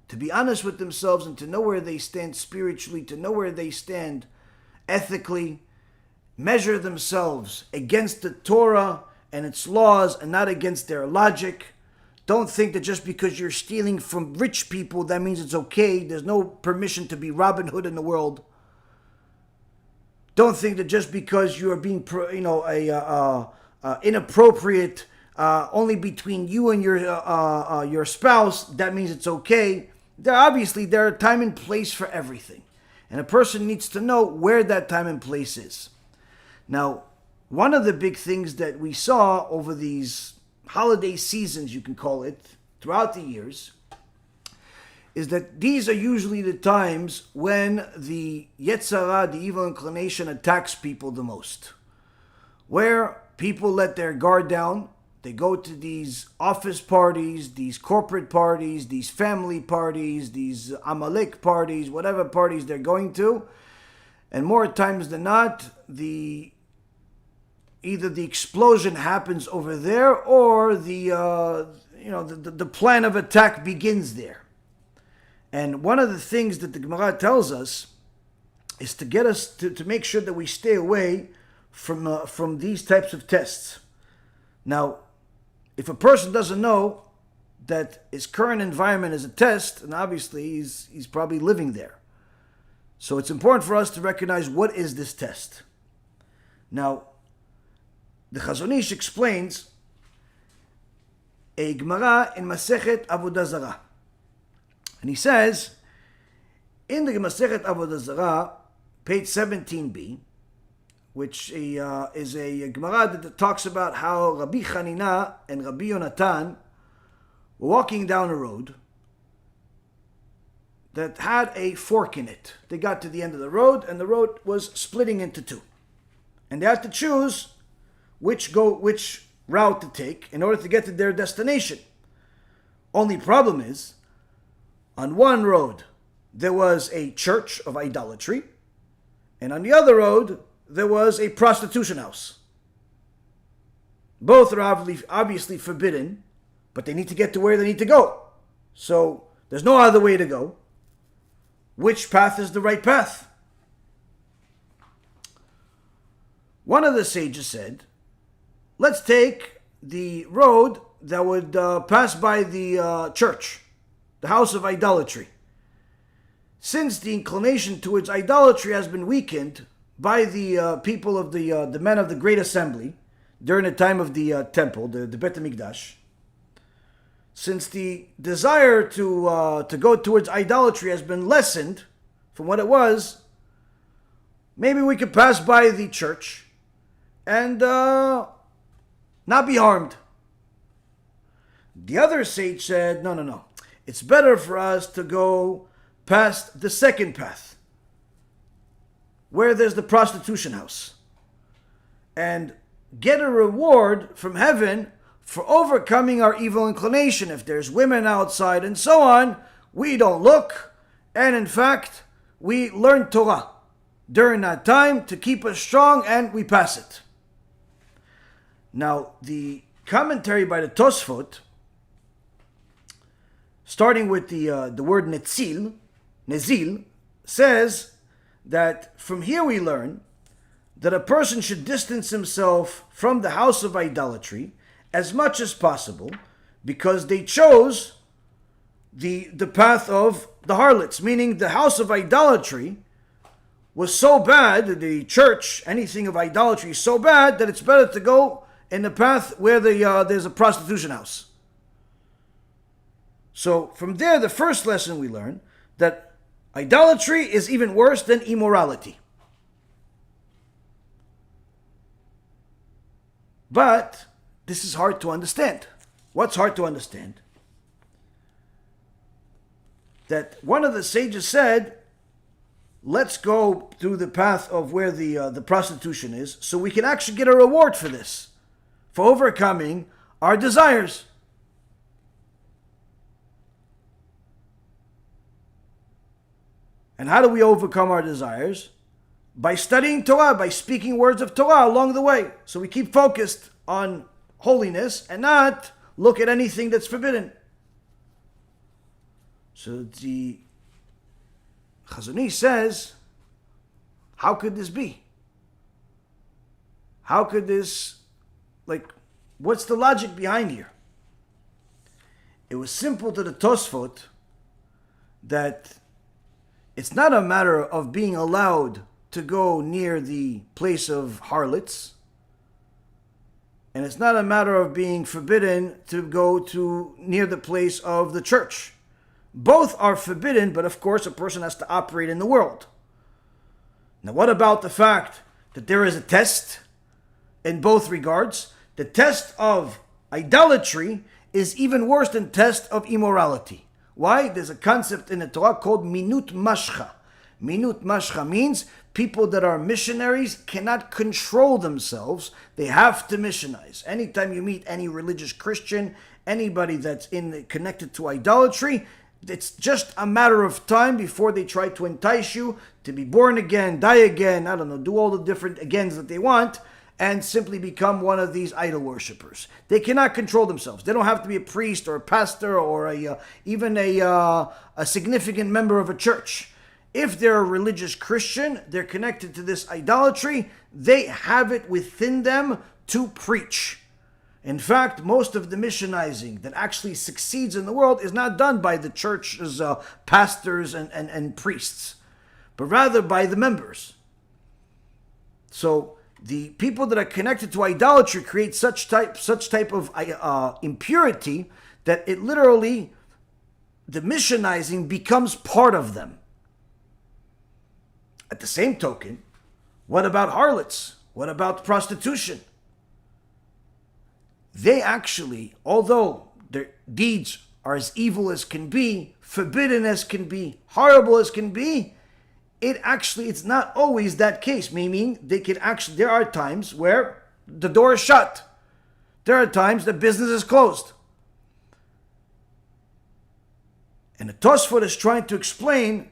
[SPEAKER 1] To be honest with themselves and to know where they stand spiritually, to know where they stand ethically, measure themselves against the Torah and its laws and not against their logic. Don't think that just because you're stealing from rich people, that means it's okay. There's no permission to be Robin Hood in the world. Don't think that just because you are being, inappropriate only between you and your spouse, that means it's okay. There are time and place for everything. And a person needs to know where that time and place is. Now, one of the big things that we saw over these holiday seasons, you can call it, throughout the years, is that these are usually the times when the Yetzer Hara, the evil inclination, attacks people the most. Where people let their guard down, they go to these office parties, these corporate parties, these family parties, these Amalek parties, whatever parties they're going to, and more times than not, either the explosion happens over there or the plan of attack begins there. And one of the things that the Gemara tells us is to get us to make sure that we stay away from these types of tests. Now, if a person doesn't know that his current environment is a test, and obviously he's probably living there. So it's important for us to recognize what is this test. Now, the Chazon Ish explains a Gemara in Masechet Avodah Zarah. And he says, in the Masechet Avodah Zarah, page 17b, which is a Gemara that talks about how Rabbi Chanina and Rabbi Yonatan were walking down a road that had a fork in it. They got to the end of the road, and the road was splitting into two. And they had to choose which route to take in order to get to their destination. Only problem is, on one road there was a church of idolatry, and on the other road there was a prostitution house. Both are obviously forbidden, but they need to get to where they need to go. So there's no other way to go. Which path is the right path? One of the sages said, let's take the road that would pass by the church, the house of idolatry. Since the inclination towards idolatry has been weakened by the people of the men of the Great Assembly during the time of the temple, the Beit HaMikdash, since the desire to go towards idolatry has been lessened from what it was, maybe we could pass by the church and not be harmed. The other sage said, no. It's better for us to go past the second path, where there's the prostitution house, and get a reward from heaven for overcoming our evil inclination. If there's women outside and so on, we don't look, and in fact, we learn Torah during that time to keep us strong, and we pass it. Now, the commentary by the Tosfot, starting with the word nezil, says that from here we learn that a person should distance himself from the house of idolatry as much as possible, because they chose the path of the harlots, meaning the house of idolatry was so bad, the church, anything of idolatry is so bad that it's better to go in the path where there's a prostitution house. So from there, the first lesson we learn that idolatry is even worse than immorality. But this is hard to understand. What's hard to understand? That one of the sages said, let's go through the path of where the prostitution is, so we can actually get a reward for this, for overcoming our desires. And how do we overcome our desires? By studying Torah, by speaking words of Torah along the way. So we keep focused on holiness and not look at anything that's forbidden. So the Chazon Ish says, how could this be? How could this, what's the logic behind here? It was simple to the Tosfot that it's not a matter of being allowed to go near the place of harlots, and it's not a matter of being forbidden to go to near the place of the church. Both are forbidden, but of course a person has to operate in the world. Now, what about the fact that there is a test in both regards? The test of idolatry is even worse than test of immorality. Why? There's a concept in the Torah called minut mashcha. Minut mashcha means people that are missionaries cannot control themselves. They have to missionize. Anytime you meet any religious Christian, anybody that's connected to idolatry, it's just a matter of time before they try to entice you to be born again, die again, do all the different agains that they want, and simply become one of these idol worshippers. They cannot control themselves. They don't have to be a priest or a pastor or even a significant member of a church. If they're a religious Christian, they're connected to this idolatry, they have it within them to preach. In fact, most of the missionizing that actually succeeds in the world is not done by the church's pastors and priests, but rather by the members. So the people that are connected to idolatry create such type of impurity that it literally, the missionizing becomes part of them. At the same token, what about harlots? What about prostitution? They actually, although their deeds are as evil as can be, forbidden as can be, horrible as can be, it's not always that case. Meaning, there are times where the door is shut. There are times the business is closed. And the Tosfot is trying to explain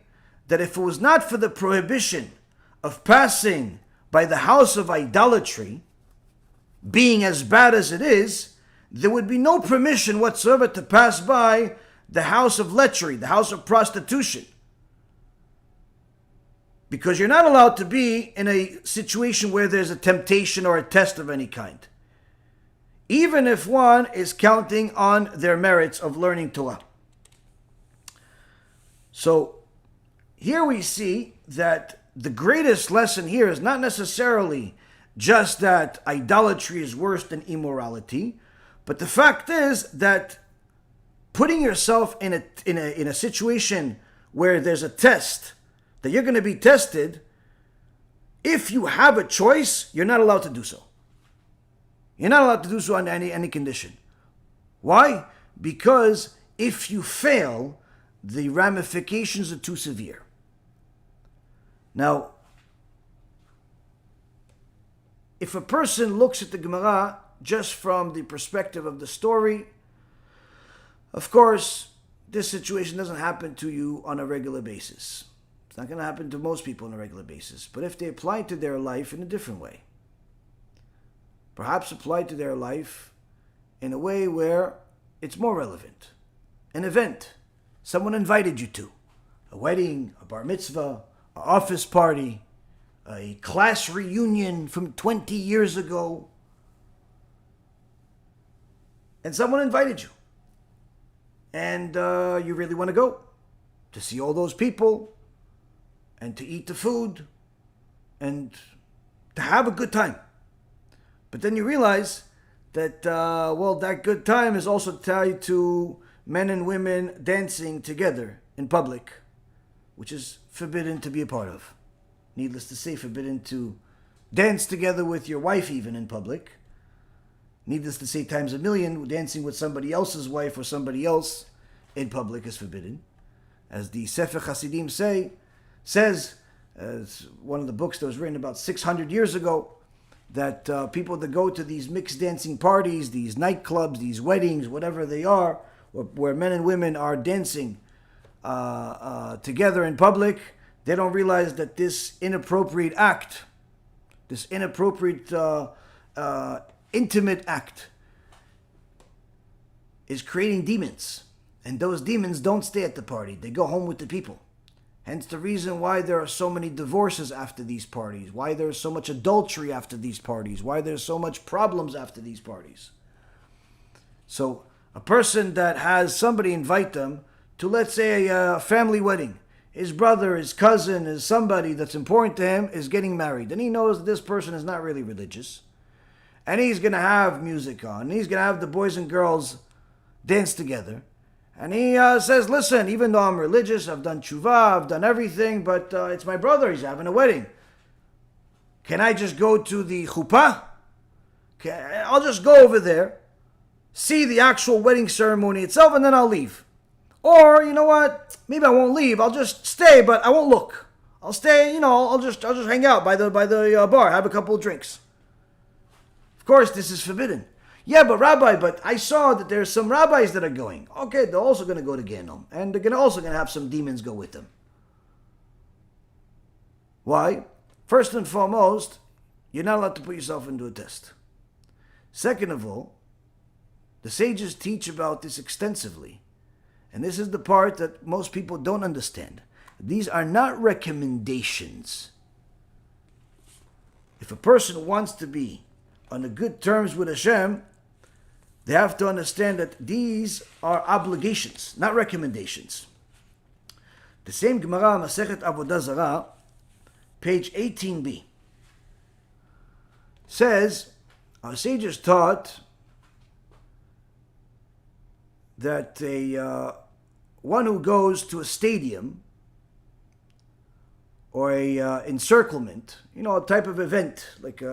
[SPEAKER 1] that if it was not for the prohibition of passing by the house of idolatry, being as bad as it is, there would be no permission whatsoever to pass by the house of lechery, the house of prostitution. Because you're not allowed to be in a situation where there's a temptation or a test of any kind. Even if one is counting on their merits of learning Torah. So, here we see that the greatest lesson here is not necessarily just that idolatry is worse than immorality, but the fact is that putting yourself in a situation where there's a test, that you're going to be tested, if you have a choice, you're not allowed to do so. You're not allowed to do so under any condition. Why? Because if you fail, the ramifications are too severe. Now, if a person looks at the Gemara just from the perspective of the story, of course, this situation doesn't happen to you on a regular basis. It's not going to happen to most people on a regular basis. But if they apply to their life in a different way, perhaps apply to their life in a way where it's more relevant. An event someone invited you to, a wedding, a bar mitzvah, an office party, a class reunion from 20 years ago, and someone invited you. And you really want to go to see all those people and to eat the food and to have a good time. But then you realize that, that good time is also tied to men and women dancing together in public, which is forbidden to be a part of. Needless to say, forbidden to dance together with your wife even in public. Needless to say, times a million, dancing with somebody else's wife or somebody else in public is forbidden. As the Sefer Hasidim says, as one of the books that was written about 600 years ago, that people that go to these mixed dancing parties, these nightclubs, these weddings, whatever they are, where men and women are dancing together in public, they don't realize that this inappropriate act, this inappropriate intimate act, is creating demons. And those demons don't stay at the party. They go home with the people. Hence the reason why there are so many divorces after these parties, why there's so much adultery after these parties, why there's so much problems after these parties. So a person that has somebody invite them to, let's say, a family wedding. His brother, his cousin, is somebody that's important to him is getting married. And he knows that this person is not really religious. And he's going to have music on. And he's going to have the boys and girls dance together. And he says, listen, even though I'm religious, I've done tshuva, I've done everything, but it's my brother, he's having a wedding. Can I just go to the chuppah? I'll just go over there, see the actual wedding ceremony itself, and then I'll leave. Or, you know what, maybe I won't leave, I'll just stay, but I won't look. I'll stay, I'll just hang out by the bar, have a couple of drinks. Of course, this is forbidden. Yeah, but Rabbi, I saw that there's some rabbis that are going. Okay, they're also going to go to Gehenom. And they're also going to have some demons go with them. Why? First and foremost, you're not allowed to put yourself into a test. Second of all, the sages teach about this extensively. And this is the part that most people don't understand. These are not recommendations. If a person wants to be on the good terms with HaShem, they have to understand that these are obligations, not recommendations. The same Gemara, Masechet Avodah Zarah, page 18b, says, our sages taught that one who goes to a stadium or a encirclement, a type of event like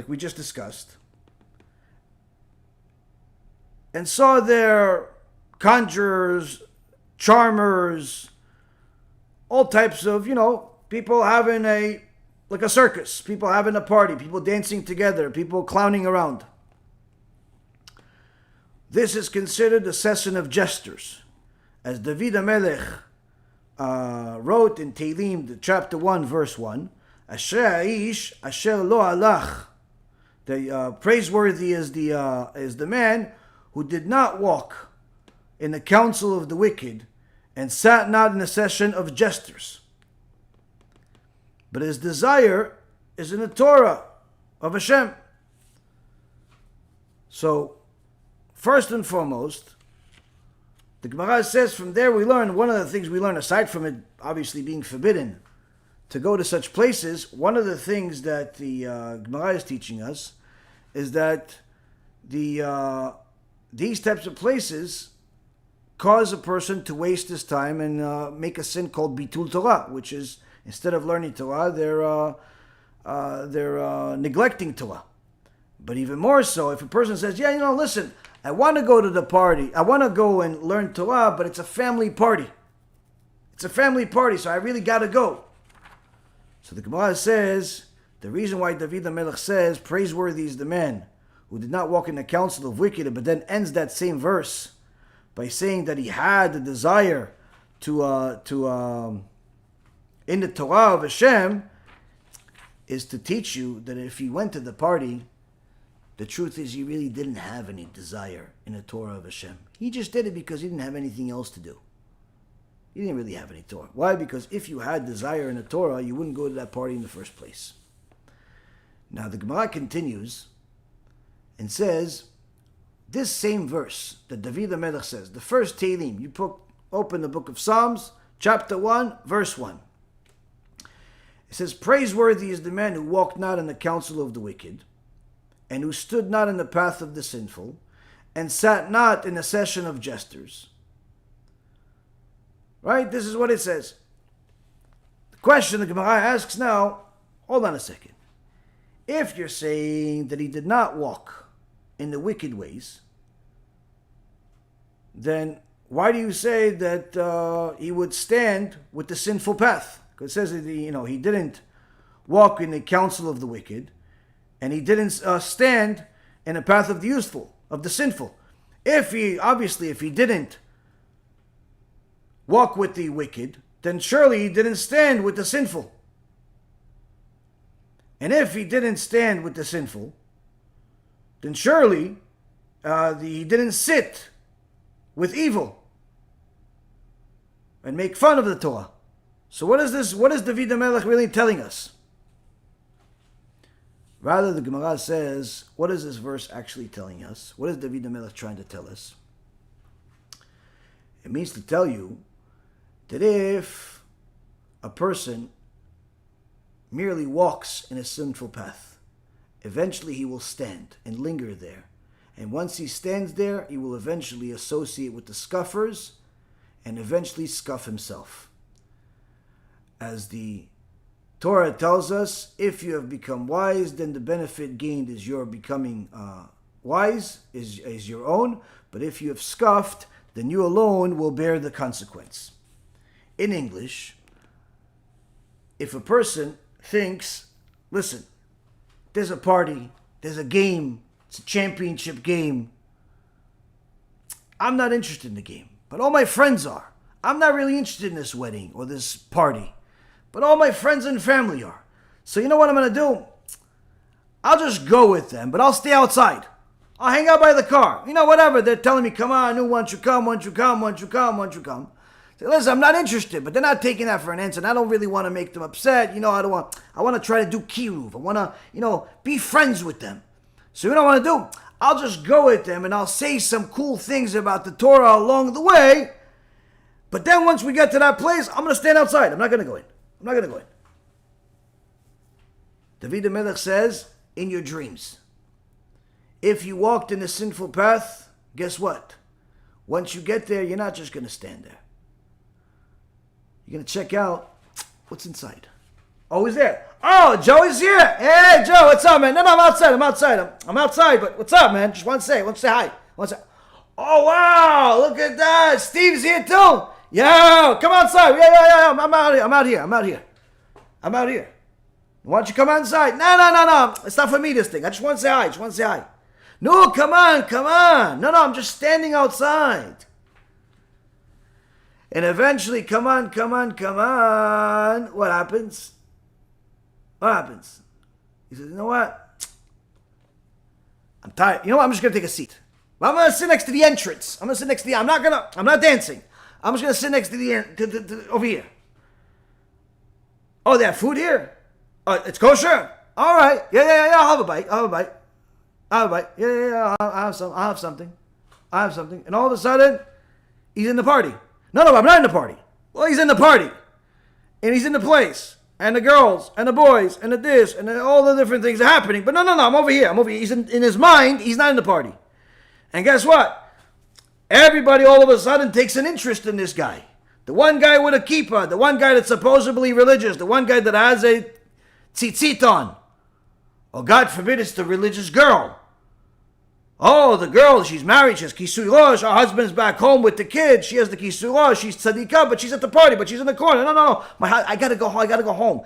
[SPEAKER 1] we just discussed, and saw there conjurers, charmers, all types of, people having like a circus, people having a party, people dancing together, people clowning around. This is considered a session of jesters. As David HaMelech wrote in Tehillim, chapter 1, verse 1, Asher Ish Asher Lo Halach. The praiseworthy is the man who did not walk in the counsel of the wicked and sat not in a session of jesters, but his desire is in the Torah of HaShem. So, first and foremost, the Gemara says from there we learn, one of the things we learn, aside from it obviously being forbidden to go to such places, one of the things that the Gemara is teaching us is that these types of places cause a person to waste his time and make a sin called Bitul Torah, which is, instead of learning Torah, they're neglecting Torah. But even more so, if a person says, listen, I want to go to the party, I want to go and learn Torah, but it's a family party. It's a family party, so I really got to go. So the Gemara says, the reason why David HaMelech says, praiseworthy is the man who did not walk in the counsel of wicked, but then ends that same verse by saying that he had the desire to in the Torah of HaShem, is to teach you that if he went to the party, the truth is he really didn't have any desire in the Torah of HaShem. He just did it because he didn't have anything else to do. He didn't really have any Torah. Why? Because if you had desire in the Torah, you wouldn't go to that party in the first place. Now the Gemara continues and says, this same verse that David HaMelech says, the first Tehillim, you open the book of Psalms, chapter 1, verse 1. It says, praiseworthy is the man who walked not in the counsel of the wicked, and who stood not in the path of the sinful, and sat not in a session of jesters. Right? This is what it says. The question the Gemara asks now, hold on a second. If you're saying that he did not walk in the wicked ways, then why do you say that he would stand with the sinful path? Because it says that he didn't walk in the counsel of the wicked, and he didn't stand in the path of the useful, of the sinful. If he didn't walk with the wicked, then surely he didn't stand with the sinful. And if he didn't stand with the sinful, then surely he didn't sit with evil and make fun of the Torah. So what is this? What is David HaMelech really telling us? Rather, the Gemara says, what is this verse actually telling us? What is David HaMelech trying to tell us? It means to tell you that if a person merely walks in a sinful path, eventually he will stand and linger there. And once he stands there, he will eventually associate with the scoffers and eventually scoff himself. As the Torah tells us, if you have become wise, then the benefit gained is your becoming wise, is your own. But if you have scoffed, then you alone will bear the consequence. In English, if a person thinks, listen, there's a party, there's a game, it's a championship game, I'm not interested in the game, but all my friends are. I'm not really interested in this wedding or this party, but all my friends and family are. So you know what I'm going to do? I'll just go with them, but I'll stay outside. I'll hang out by the car. Whatever. They're telling me, come on, who wants you come, won't you come, won't you come, won't you come. Say, listen, I'm not interested, but they're not taking that for an answer, and I don't really want to make them upset. I want to try to do kiruv. I want to, be friends with them. So you know what I want to do? I'll just go with them and I'll say some cool things about the Torah along the way. But then once we get to that place, I'm going to stand outside. I'm not going to go in. I'm not going to go in. David HaMelech says, in your dreams, if you walked in a sinful path, guess what? Once you get there, you're not just going to stand there. You're going to check out what's inside. Oh, he's there. Oh, Joe is here. Hey, Joe, what's up, man? No, I'm outside. I'm outside, but what's up, man? Just want to say hi. Oh, wow, look at that. Steve's here, too. Yo, come outside. Yeah. I'm out here. Why don't you come outside? No. It's not for me, this thing. I just want to say hi. No, come on. No, I'm just standing outside. And eventually, come on. What happens? He says, you know what? I'm tired. You know what? I'm just going to take a seat. I'm going to sit next to the entrance. I'm not dancing. I'm just going to sit next to the over here. Oh, they have food here? It's kosher? All right. Yeah. I'll have a bite. Yeah. I'll have something. And all of a sudden, he's in the party. No, I'm not in the party. Well, he's in the party. And he's in the place. And the girls, and the boys, and the this, and all the different things are happening. But no, I'm over here. He's in his mind, he's not in the party. And guess what? Everybody all of a sudden takes an interest in this guy. The one guy with a kippah, the one guy that's supposedly religious, the one guy that has a tzitzit on. Oh, God forbid it's the religious girl. Oh, the girl, she's married, she has kisui rosh, her husband's back home with the kids, she has the kisui rosh, she's tzadikah, but she's at the party, but she's in the corner. No, I gotta go home.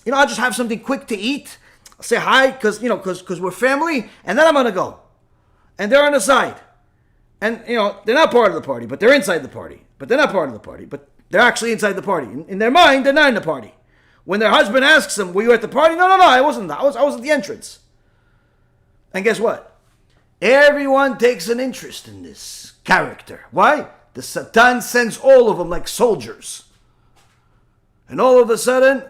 [SPEAKER 1] You know, I'll just have something quick to eat, I'll say hi, because we're family, and then I'm gonna go. And they're on the side. And, they're not part of the party, but they're inside the party. But they're not part of the party, but they're actually inside the party. In their mind, they're not in the party. When their husband asks them, were you at the party? No, I wasn't. I was at the entrance. And guess what? Everyone takes an interest in this character. Why? The Satan sends all of them like soldiers. And all of a sudden,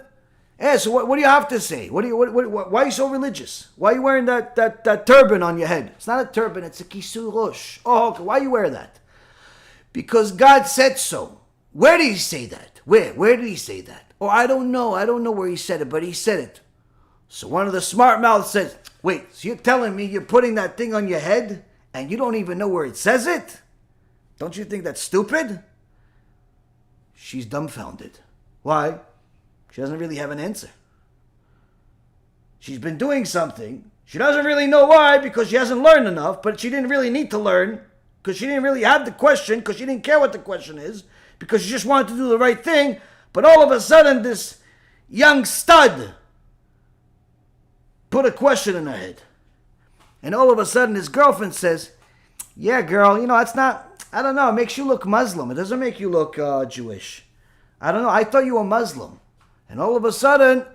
[SPEAKER 1] so what do you have to say? Why are you so religious? Why are you wearing that turban on your head? It's not a turban, it's a kisui rosh. Oh, okay. Why you wear that? Because God said so. Where did he say that? Where did he say that? Oh, I don't know where he said it, but he said it. So one of the smart mouths says, wait, so you're telling me you're putting that thing on your head and you don't even know where it says it? Don't you think that's stupid? She's dumbfounded. Why? She doesn't really have an answer. She's been doing something. She doesn't really know why because she hasn't learned enough, but she didn't really need to learn because she didn't really have the question, because she didn't care what the question is, because she just wanted to do the right thing. But all of a sudden, this young stud put a question in her head. And all of a sudden, his girlfriend says, yeah, girl, it's not, I don't know, it makes you look Muslim. It doesn't make you look Jewish. I don't know, I thought you were Muslim. And all of a sudden,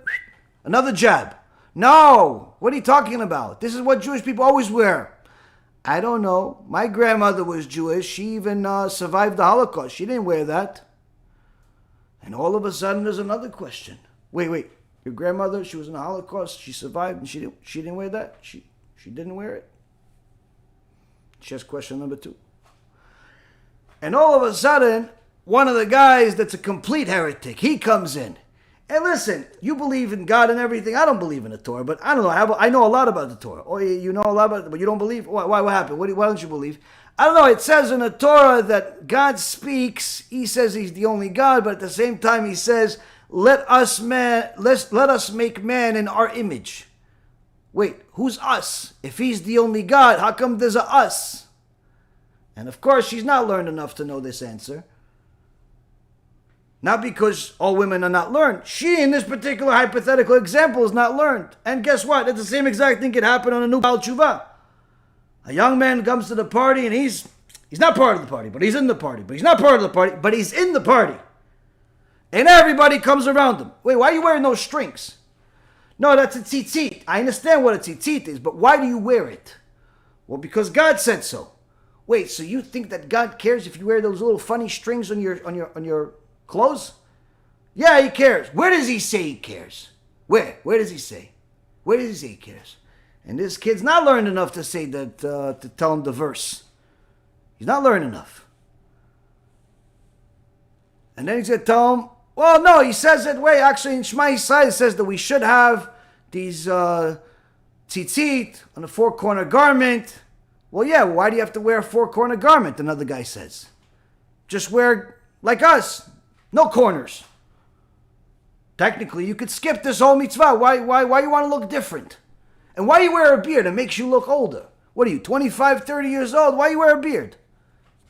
[SPEAKER 1] another jab. No, what are you talking about? This is what Jewish people always wear. I don't know. My grandmother was Jewish. She even survived the Holocaust. She didn't wear that. And all of a sudden, there's another question. Wait. Your grandmother, she was in the Holocaust. She survived, and she didn't wear that. She didn't wear it. She has question number 2. And all of a sudden, one of the guys that's a complete heretic, he comes in. And listen, you believe in God and everything. I don't believe in the Torah, but I don't know. I know a lot about the Torah. Oh, you know a lot about it, but you don't believe? Why? What happened? Why don't you believe? I don't know. It says in the Torah that God speaks. He says he's the only God, but at the same time he says, let us make man in our image. Wait, who's us? If he's the only God, how come there's a us? And of course, she's not learned enough to know this answer. Not because all women are not learned. She, in this particular hypothetical example, is not learned. And guess what? It's the same exact thing could happen on a new Baal Tshuva. A young man comes to the party and he's not part of the party, but he's in the party. But he's not part of the party, but he's in the party. And everybody comes around him. Wait, why are you wearing those strings? No, that's a tzitzit. I understand what a tzitzit is, but why do you wear it? Well, because God said so. Wait, so you think that God cares if you wear those little funny strings on your clothes? Yeah, he cares. Where does he say he cares? Where does he say? Where does he say he cares? And this kid's not learned enough to say that, to tell him the verse. He's not learned enough. And then he's going to tell him, well, no, he says that way. Actually, in Shema Yisrael, it says that we should have these tzitzit on a four-corner garment. Well, yeah, why do you have to wear a four-corner garment? Another guy says. Just wear like us, no corners. Technically, you could skip this whole mitzvah. Why you want to look different? And why you wear a beard? It makes you look older. What are you, 25, 30 years old? Why you wear a beard?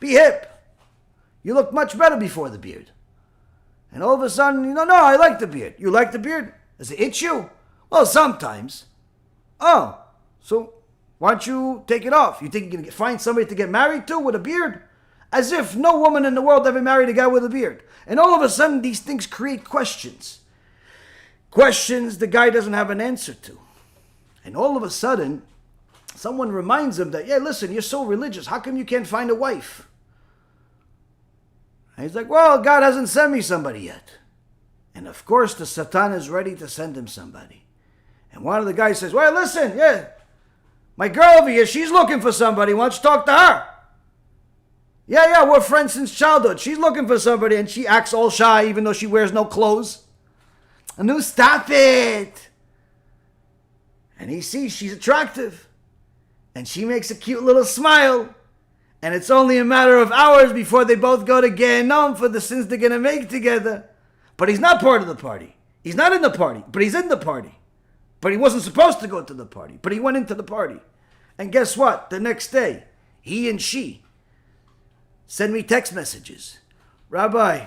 [SPEAKER 1] Be hip. You look much better before the beard. And all of a sudden, no, I like the beard. You like the beard? Does it itch you? Well, sometimes. Oh, so why don't you take it off? You think you can find somebody to get married to with a beard? As if no woman in the world ever married a guy with a beard. And all of a sudden, these things create questions. Questions the guy doesn't have an answer to. And all of a sudden, someone reminds him that, yeah, listen, you're so religious. How come you can't find a wife? And he's like, well, God hasn't sent me somebody yet. And of course, the Satan is ready to send him somebody. And one of the guys says, well, listen, yeah, my girl over here, she's looking for somebody. Why don't you talk to her? Yeah, we're friends since childhood. She's looking for somebody, and she acts all shy even though she wears no clothes. Anu, stop it. And he sees she's attractive. And she makes a cute little smile. And it's only a matter of hours before they both go to Gehenom for the sins they're going to make together. But he's not part of the party. He's not in the party, but he's in the party. But he wasn't supposed to go to the party, but he went into the party. And guess what? The next day, he and she send me text messages. Rabbi,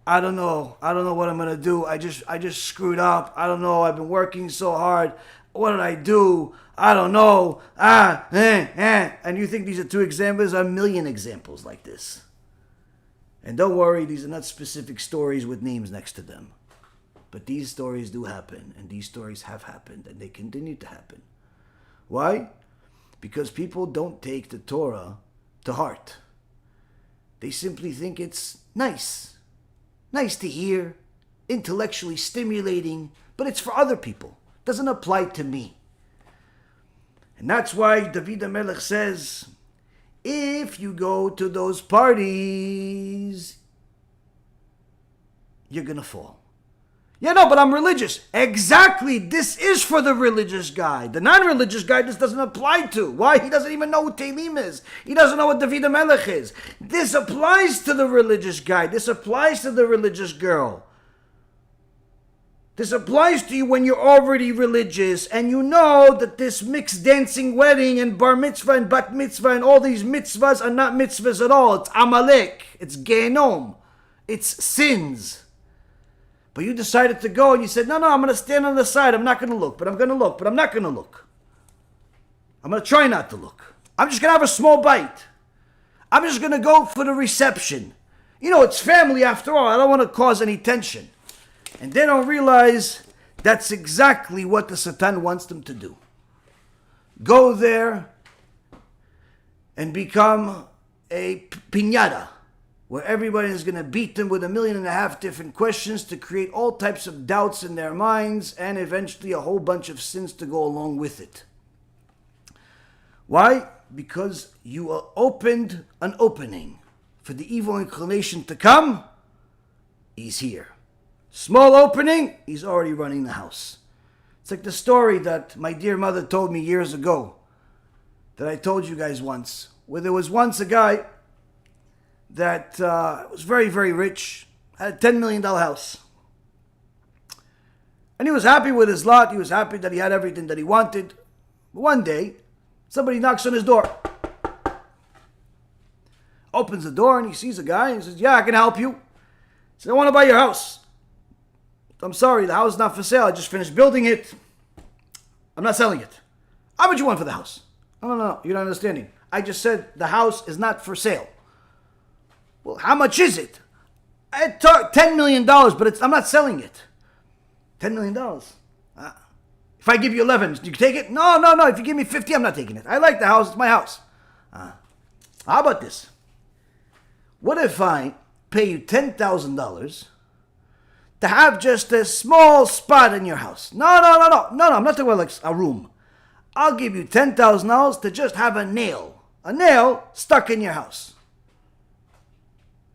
[SPEAKER 1] I don't know what I'm going to do. I just screwed up. I don't know. I've been working so hard. What did I do? I don't know. And you think these are two examples? There are a million examples like this. And don't worry, these are not specific stories with names next to them. But these stories do happen, and these stories have happened, and they continue to happen. Why? Because people don't take the Torah to heart. They simply think it's nice. Nice to hear, intellectually stimulating, but it's for other people. It doesn't apply to me. And that's why David HaMelech says, if you go to those parties, you're going to fall. Yeah, no, but I'm religious. Exactly. This is for the religious guy. The non-religious guy, this doesn't apply to. Why? He doesn't even know what Tehillim is. He doesn't know what David HaMelech is. This applies to the religious guy. This applies to the religious girl. This applies to you when you're already religious and you know that this mixed dancing wedding and bar mitzvah and bat mitzvah and all these mitzvahs are not mitzvahs at all. It's Amalek. It's Gehenom. It's sins. But you decided to go and you said, no, I'm going to stand on the side. I'm not going to look, but I'm going to look, but I'm not going to look. I'm going to try not to look. I'm just going to have a small bite. I'm just going to go for the reception. You know, it's family after all. I don't want to cause any tension. And they don't realize that's exactly what the Satan wants them to do. Go there and become a piñata, where everybody is going to beat them with 1.5 million different questions to create all types of doubts in their minds and eventually a whole bunch of sins to go along with it. Why? Because you opened an opening for the evil inclination to come. He's here. Small opening, he's already running the house. It's like the story that my dear mother told me years ago, that I told you guys once, where there was once a guy that was very, very rich, had a $10 million house. And he was happy with his lot. He was happy that he had everything that he wanted. But one day, somebody knocks on his door. Opens the door and he sees a guy and he says, yeah, I can help you. He says, I want to buy your house. I'm sorry, the house is not for sale. I just finished building it. I'm not selling it. How much you want for the house? No, you're not understanding. I just said the house is not for sale. Well, how much is it? $10 million, but I'm not selling it. $10 million. If I give you 11, do you take it? No. If you give me 50, I'm not taking it. I like the house. It's my house. How about this? What if I pay you $10,000 to have just a small spot in your house? No. I'm not talking about like a room. I'll give you $10,000 to just have a nail stuck in your house.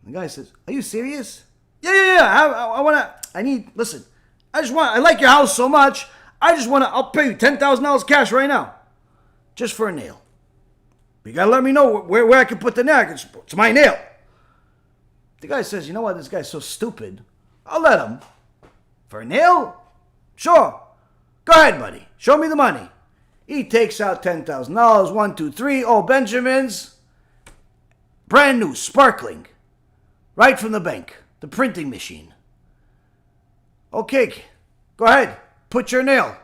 [SPEAKER 1] The guy says, are you serious? Yeah. Listen, I like your house so much, I'll pay you $10,000 cash right now. Just for a nail. But you gotta let me know where I can put the nail. It's my nail. The guy says, you know what, this guy's so stupid. I'll let him. For a nail? Sure. Go ahead, buddy. Show me the money. He takes out $10,000. 1, 2, 3. Oh, Benjamins. Brand new, sparkling. Right from the bank. The printing machine. Okay, go ahead. Put your nail.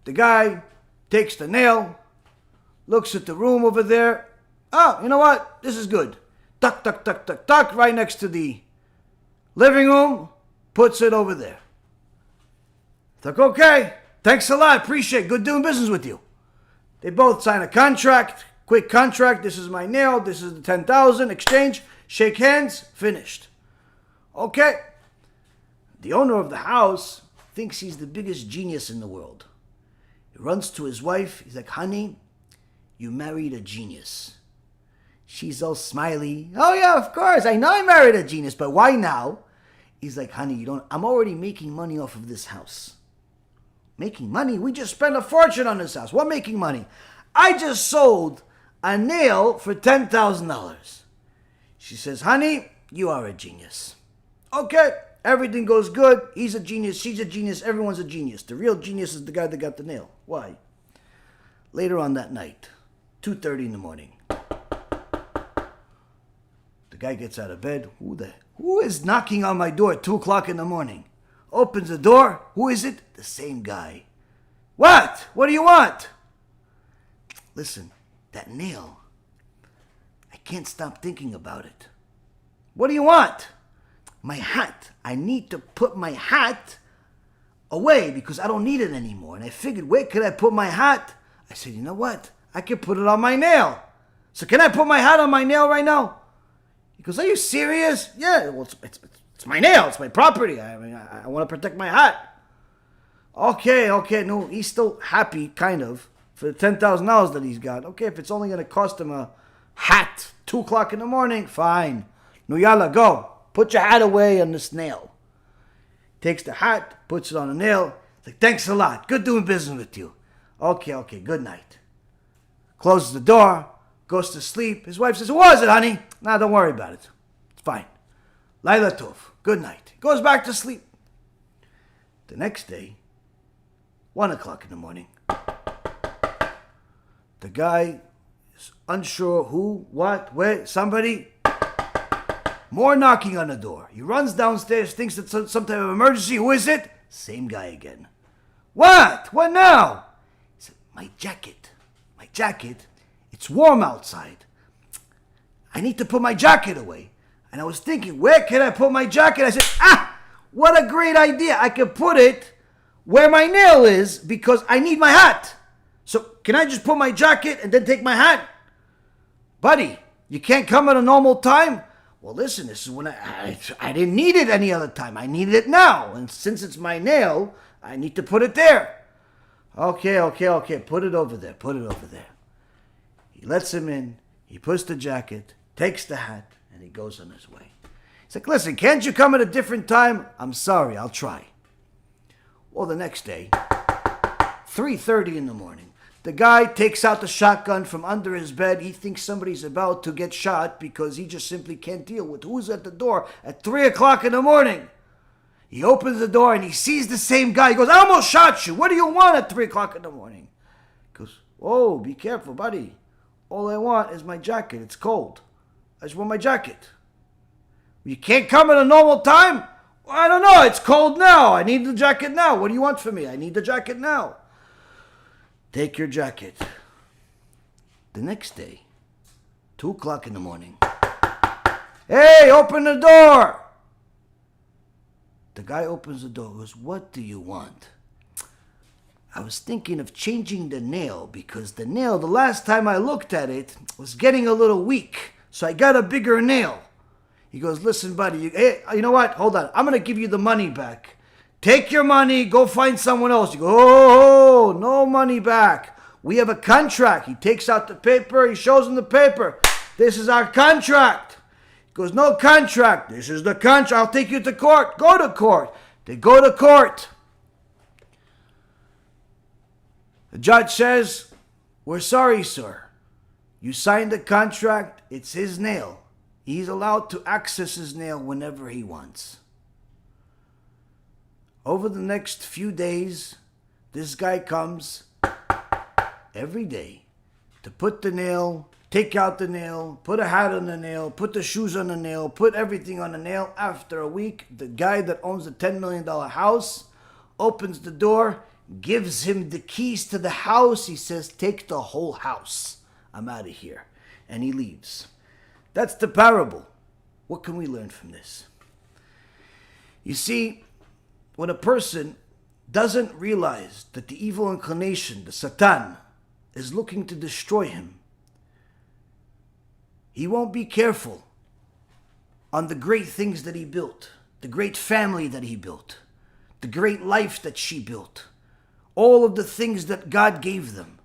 [SPEAKER 1] The guy takes the nail. Looks at the room over there. Oh, you know what? This is good. Tuck, tuck, tuck, tuck, tuck. Right next to the living room. Puts it over there. It's like, okay. Thanks a lot. Appreciate it. Good doing business with you. They both sign a contract. Quick contract. This is my nail. This is the 10,000. Exchange. Shake hands. Finished. Okay. The owner of the house thinks he's the biggest genius in the world. He runs to his wife. He's like, honey, you married a genius. She's all smiley. Oh yeah, of course. I know I married a genius, but why now? He's like, honey, I'm already making money off of this house. Making money? We just spent a fortune on this house. What making money? I just sold a nail for $10,000. She says, honey, you are a genius. Okay, everything goes good. He's a genius. She's a genius. Everyone's a genius. The real genius is the guy that got the nail. Why? Later on that night, 2:30 in the morning. The guy gets out of bed. Who is knocking on my door at 2 o'clock in the morning? Opens the door. Who is it? The same guy. What? What do you want? Listen, that nail. I can't stop thinking about it. What do you want? My hat. I need to put my hat away because I don't need it anymore. And I figured, where could I put my hat? I said, you know what? I can put it on my nail. So can I put my hat on my nail right now? He goes, are you serious? Yeah, well, it's my nail. It's my property. I want to protect my hat. Okay. No, he's still happy, kind of, for the $10,000 that he's got. Okay, if it's only going to cost him a hat, 2 o'clock in the morning, fine. No, yalla, go. Put your hat away on this nail. Takes the hat, puts it on the nail. It's like, thanks a lot. Good doing business with you. Okay, good night. Closes the door, goes to sleep. His wife says, who was it, honey? Nah, don't worry about it. It's fine. Laila Tov. Good night. Goes back to sleep. The next day, 1 o'clock in the morning. The guy is unsure who, what, where, somebody. More knocking on the door. He runs downstairs, thinks it's some type of emergency. Who is it? Same guy again. What? What now? He said, my jacket. It's warm outside. I need to put my jacket away. And I was thinking, where can I put my jacket? I said, what a great idea. I can put it where my nail is because I need my hat. So can I just put my jacket and then take my hat? Buddy, you can't come at a normal time? Well, listen, this is when I didn't need it any other time. I needed it now. And since it's my nail, I need to put it there. Okay. Put it over there. He lets him in. He puts the jacket, takes the hat, and he goes on his way. He's like, listen, can't you come at a different time? I'm sorry, I'll try. Well, the next day, 3:30 in the morning, the guy takes out the shotgun from under his bed. He thinks somebody's about to get shot because he just simply can't deal with who's at the door at 3 o'clock in the morning. He opens the door and he sees the same guy. He goes, I almost shot you. What do you want at 3 o'clock in the morning? He goes, oh, be careful, buddy. All I want is my jacket. It's cold. I just want my jacket. You can't come at a normal time? Well, I don't know. It's cold now. I need the jacket now. What do you want from me? I need the jacket now. Take your jacket. The next day, 2 o'clock in the morning. Hey, open the door. The guy opens the door, goes, what do you want? I was thinking of changing the nail because the nail, the last time I looked at it, was getting a little weak. So I got a bigger nail. He goes, listen, buddy, you know what? Hold on. I'm going to give you the money back. Take your money, go find someone else. You go, oh, no money back. We have a contract. He takes out the paper. He shows him the paper. This is our contract. He goes, no contract. This is the contract. I'll take you to court. Go to court. They go to court. The judge says, we're sorry, sir. You signed the contract. It's his nail. He's allowed to access his nail whenever he wants. Over the next few days, this guy comes every day to put the nail, take out the nail, put a hat on the nail, put the shoes on the nail, put everything on the nail. After a week, the guy that owns the $10 million house opens the door, gives him the keys to the house. He says, take the whole house. I'm out of here. And he leaves. That's the parable. What can we learn from this? You see, when a person doesn't realize that the evil inclination, the Satan, is looking to destroy him, he won't be careful on the great things that he built, the great family that he built, the great life that she built, all of the things that God gave them.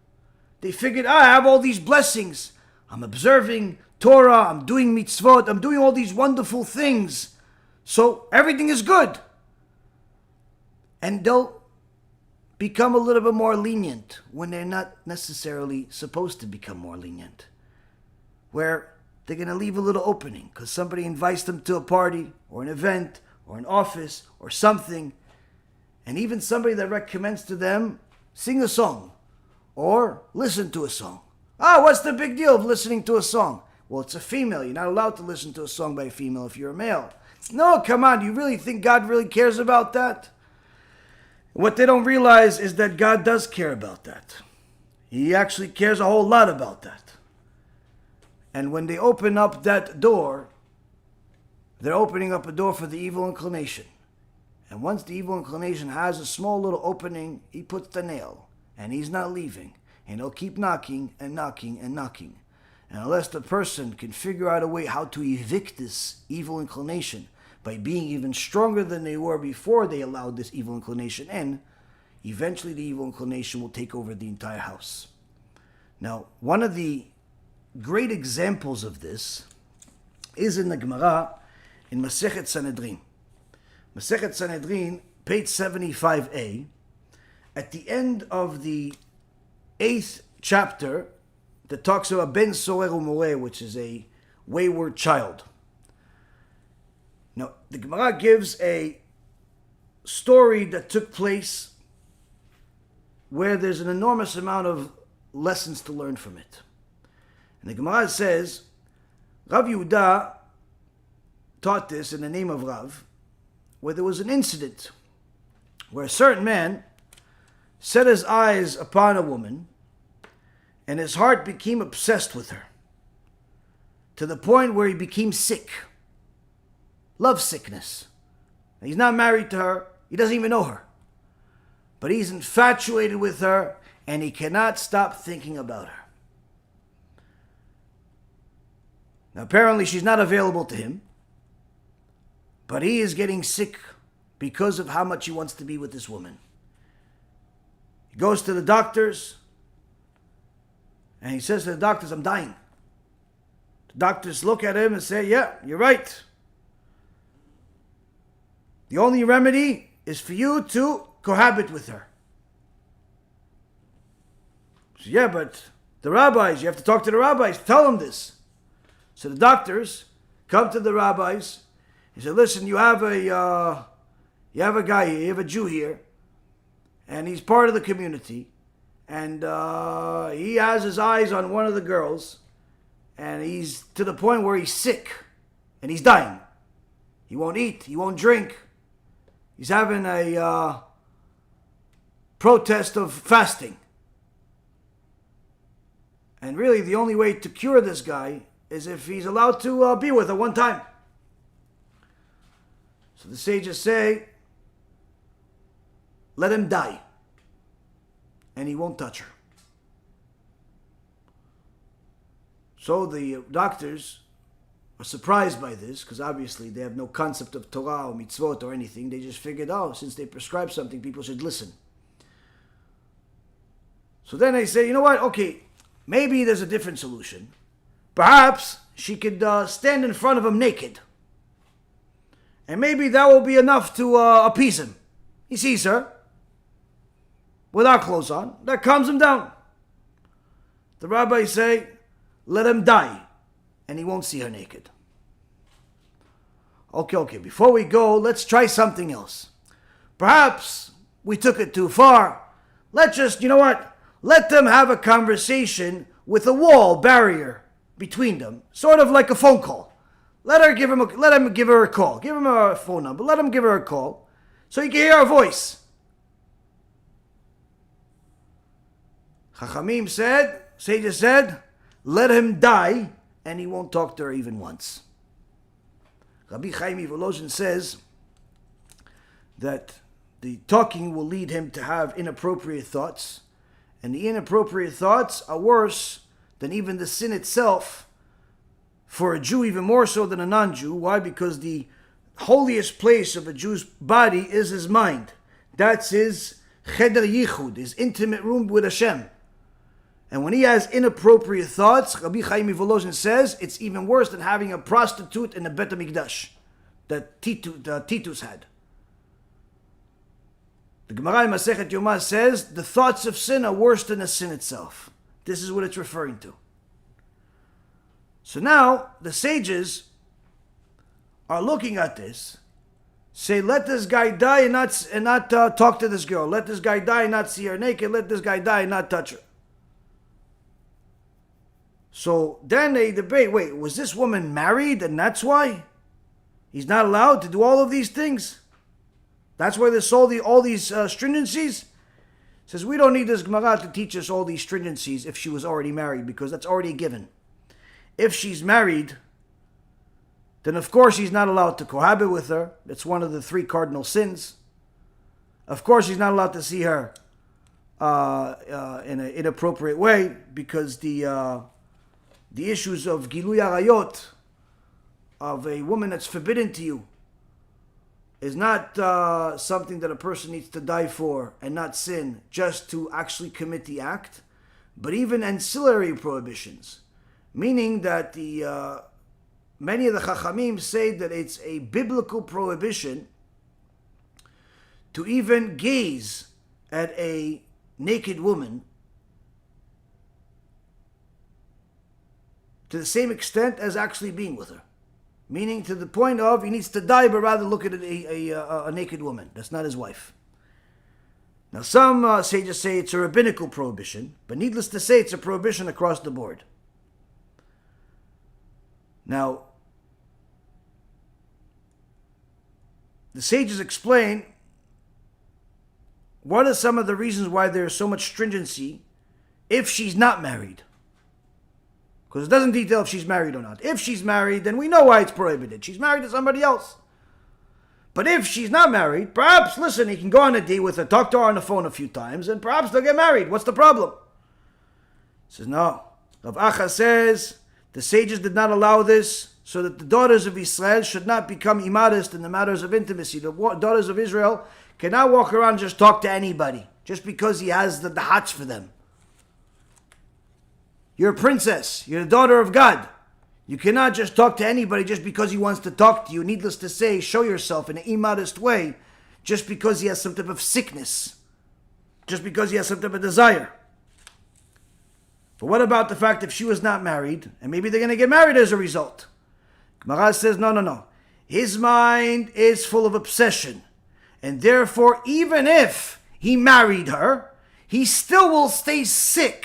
[SPEAKER 1] They figured, I have all these blessings. I'm observing Torah, I'm doing mitzvot, I'm doing all these wonderful things. So everything is good. And they'll become a little bit more lenient when they're not necessarily supposed to become more lenient. Where they're going to leave a little opening because somebody invites them to a party or an event or an office or something. And even somebody that recommends to them, sing a song or listen to a song. What's the big deal of listening to a song? Well, it's a female. You're not allowed to listen to a song by a female if you're a male. No, come on. You really think God really cares about that? What they don't realize is that God does care about that. He actually cares a whole lot about that. And when they open up that door, they're opening up a door for the evil inclination. And once the evil inclination has a small little opening, he puts the nail. And he's not leaving. And he'll keep knocking and knocking and knocking. And unless the person can figure out a way how to evict this evil inclination by being even stronger than they were before they allowed this evil inclination in, eventually the evil inclination will take over the entire house. Now, one of the great examples of this is in the Gemara in Masechet Sanhedrin. Masechet Sanhedrin, page 75a, at the end of the 8th chapter that talks about Ben Soer u'Moreh, which is a wayward child. Now, the Gemara gives a story that took place where there's an enormous amount of lessons to learn from it. And the Gemara says, Rav Yehuda taught this in the name of Rav, where there was an incident where a certain man set his eyes upon a woman and his heart became obsessed with her to the point where he became sick. Love sickness. He's not married to her. He doesn't even know her. But he's infatuated with her and he cannot stop thinking about her. Now apparently she's not available to him. But he is getting sick because of how much he wants to be with this woman. He goes to the doctors and he says to the doctors, I'm dying. The doctors look at him and say, yeah, you're right. The only remedy is for you to cohabit with her. So, yeah, but the rabbis, you have to talk to the rabbis, tell them this. So the doctors come to the rabbis. He said, listen, you have a guy here, you have a Jew here, and he's part of the community, and he has his eyes on one of the girls, and he's to the point where he's sick, and he's dying. He won't eat, he won't drink. He's having a protest of fasting. And really, the only way to cure this guy is if he's allowed to be with her one time. So the sages say, let him die. And he won't touch her. So the doctors are surprised by this, because obviously they have no concept of Torah or mitzvot or anything. They just figured, since they prescribe something, people should listen. So then they say, you know what? Okay, maybe there's a different solution. Perhaps she could stand in front of him naked. And maybe that will be enough to appease him. He sees her without clothes on. That calms him down. The rabbis say, let him die, and he won't see her naked. Okay, before we go, let's try something else. Perhaps we took it too far. Let's just, you know what? Let them have a conversation with a wall barrier between them, sort of like a phone call. Let him give her a call. Give him a phone number. Let him give her a call so he can hear her voice. Chachamim said, sages said, let him die and he won't talk to her even once. Rabbi Chaim Evolozhin says that the talking will lead him to have inappropriate thoughts, and the inappropriate thoughts are worse than even the sin itself, for a Jew even more so than a non-Jew. Why? Because the holiest place of a Jew's body is his mind. That's his cheder yichud, his intimate room with HaShem. And when he has inappropriate thoughts, Rabbi Chaim Evolozhin says it's even worse than having a prostitute in the Bet HaMikdash that Titus had. The Gemara in Masechet Yomah says the thoughts of sin are worse than the sin itself. This is what it's referring to. So now the sages are looking at this, say, let this guy die and not talk to this girl. Let this guy die and not see her naked. Let this guy die and not touch her. So then they debate, wait, was this woman married and that's why he's not allowed to do all of these things? That's why there's all these stringencies? Says we don't need this Gemara to teach us all these stringencies if she was already married, because that's already a given. If she's married, then of course he's not allowed to cohabit with her. That's one of the 3 cardinal sins. Of course he's not allowed to see her in an inappropriate way, because the issues of Gilui Arayot, of a woman that's forbidden to you, is not something that a person needs to die for and not sin just to actually commit the act, but even ancillary prohibitions, meaning that many of the Chachamim say that it's a biblical prohibition to even gaze at a naked woman to the same extent as actually being with her. Meaning to the point of he needs to die, but rather look at a naked woman. That's not his wife. Now some sages say it's a rabbinical prohibition, but needless to say, it's a prohibition across the board. Now, the sages explain what are some of the reasons why there's so much stringency if she's not married. Because it doesn't detail if she's married or not. If she's married, then we know why it's prohibited. She's married to somebody else. But if she's not married, perhaps, listen, he can go on a date with her, talk to her on the phone a few times, and perhaps they'll get married. What's the problem? He says, no. Rav Acha says, the sages did not allow this so that the daughters of Israel should not become immodest in the matters of intimacy. The daughters of Israel cannot walk around and just talk to anybody, just because he has the hots for them. You're a princess. You're the daughter of God. You cannot just talk to anybody just because he wants to talk to you. Needless to say, show yourself in an immodest way just because he has some type of sickness. Just because he has some type of desire. But what about the fact if she was not married, and maybe they're going to get married as a result? Gemara says, no. His mind is full of obsession. And therefore, even if he married her, he still will stay sick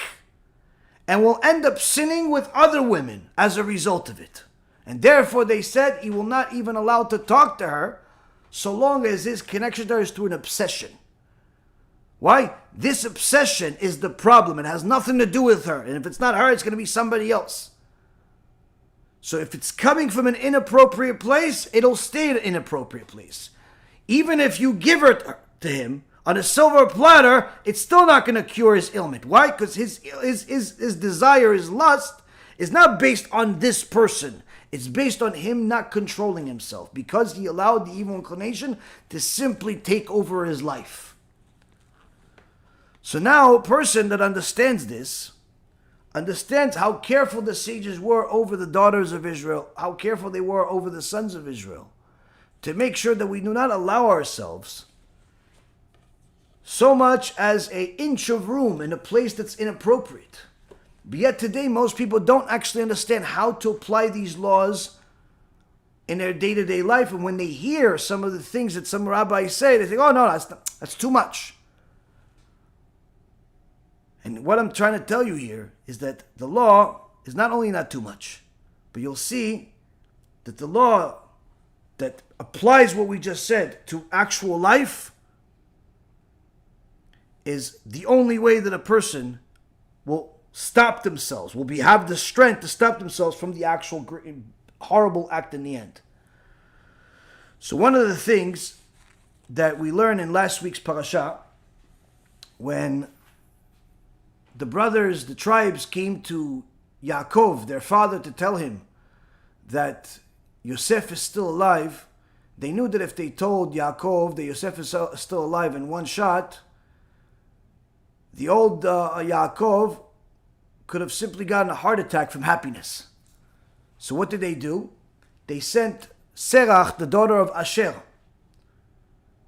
[SPEAKER 1] and will end up sinning with other women as a result of it. And therefore they said he will not even allow to talk to her so long as his connection to her is through an obsession. Why? This obsession is the problem. It has nothing to do with her. And if it's not her, it's going to be somebody else. So if it's coming from an inappropriate place, it'll stay in an inappropriate place. Even if you give her to him on a silver platter, it's still not going to cure his ailment. Why? Because his desire, his lust, is not based on this person. It's based on him not controlling himself, because he allowed the evil inclination to simply take over his life. So now a person that understands this, understands how careful the sages were over the daughters of Israel, how careful they were over the sons of Israel, to make sure that we do not allow ourselves so much as an inch of room in a place that's inappropriate. But yet today, most people don't actually understand how to apply these laws in their day-to-day life. And when they hear some of the things that some rabbis say, they think, oh no, that's too much. And what I'm trying to tell you here is that the law is not only not too much, but you'll see that the law that applies what we just said to actual life is the only way that a person will stop themselves, will have the strength to stop themselves from the actual horrible act in the end. So one of the things that we learned in last week's parasha, when the brothers, the tribes came to Yaakov, their father, to tell him that Yosef is still alive, they knew that if they told Yaakov that Yosef is still alive in one shot, the old Yaakov could have simply gotten a heart attack from happiness. So what did they do? They sent Serach, the daughter of Asher,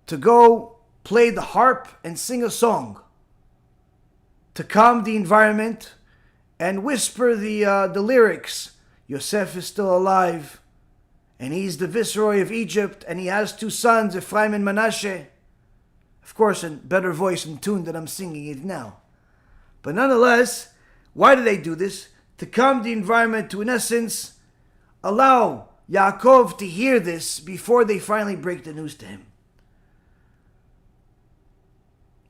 [SPEAKER 1] to go play the harp and sing a song to calm the environment and whisper the lyrics. Yosef is still alive, and he's the viceroy of Egypt, and he has two sons, Ephraim and Manasseh. Of course, in better voice and tune than I'm singing it now. But nonetheless, why do they do this? To calm the environment, to in essence allow Yaakov to hear this before they finally break the news to him.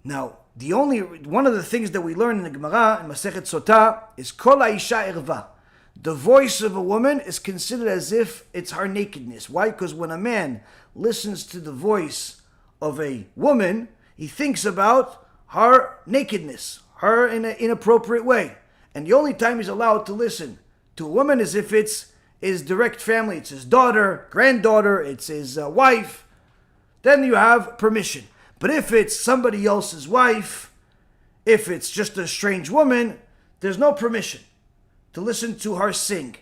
[SPEAKER 1] Now, one of the things that we learn in the Gemara, in Masechet Sotah, is Kol ha'isha erva. The voice of a woman is considered as if it's her nakedness. Why? Because when a man listens to the voice of a woman, he thinks about her nakedness, her in an inappropriate way. And the only time he's allowed to listen to a woman is if it's his direct family, it's his daughter, granddaughter, it's his wife. Then you have permission. But if it's somebody else's wife, if it's just a strange woman, there's no permission to listen to her sing.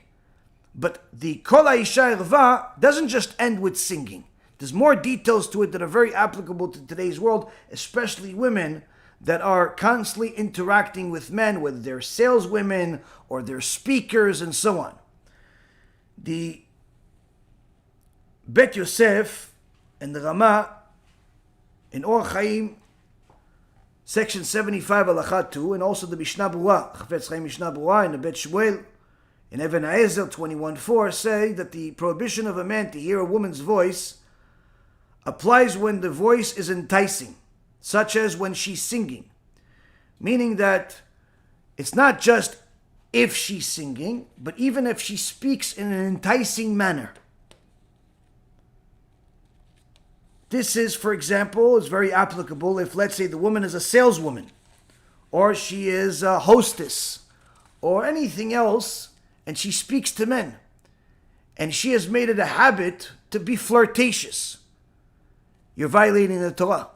[SPEAKER 1] But the Kol ha'isha erva doesn't just end with singing. There's more details to it that are very applicable to today's world, especially women that are constantly interacting with men, whether they're saleswomen or they're speakers and so on. The Bet Yosef and the Rama in Or Chaim, section 75 Halachah 2, and also the Mishnah Berurah, Chafetz Chaim Mishnah Berurah, and the Bet Shmuel in Even Ha'ezel 21:4 say that the prohibition of a man to hear a woman's voice applies when the voice is enticing, such as when she's singing. Meaning that it's not just if she's singing, but even if she speaks in an enticing manner. This is, for example, is very applicable if, let's say, the woman is a saleswoman, or she is a hostess, or anything else, and she speaks to men, and she has made it a habit to be flirtatious. You're violating the Torah.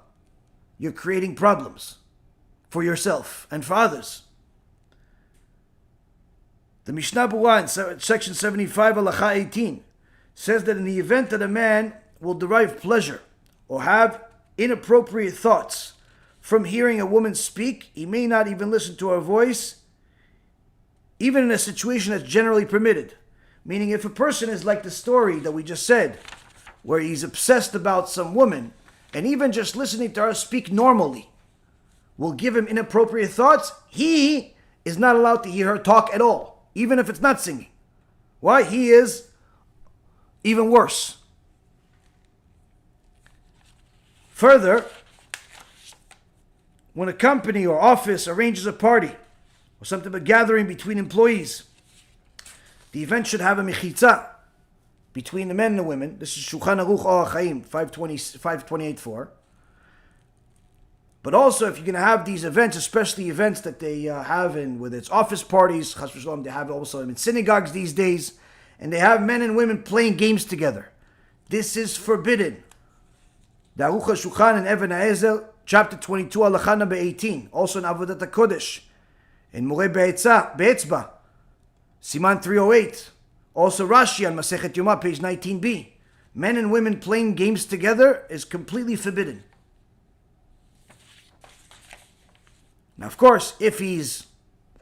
[SPEAKER 1] You're creating problems for yourself and for others. The Mishnah Berurah in section 75, Halachah 18, says that in the event that a man will derive pleasure or have inappropriate thoughts from hearing a woman speak, he may not even listen to her voice, even in a situation that's generally permitted. Meaning, if a person is like the story that we just said, where he's obsessed about some woman, and even just listening to her speak normally will give him inappropriate thoughts, he is not allowed to hear her talk at all, even if it's not singing. Why? He is even worse. Further, when a company or office arranges a party or something, a gathering between employees, the event should have a Mechitza between the men and the women. This is Shulchan Aruch Or Chaim 528.4. But also, if you're going to have these events, especially events that they have in, whether it's office parties, Chas v'shalom, they have also in synagogues these days, and they have men and women playing games together. This is forbidden. The Aruch HaShulchan and Even Ha'ezel chapter 22, Halachah number 18, also in Avodat Hakodesh, in Moreh Ba'Etzba, Siman 308, also Rashi on Masechet Yomah, page 19b. Men and women playing games together is completely forbidden. Now, of course, if he's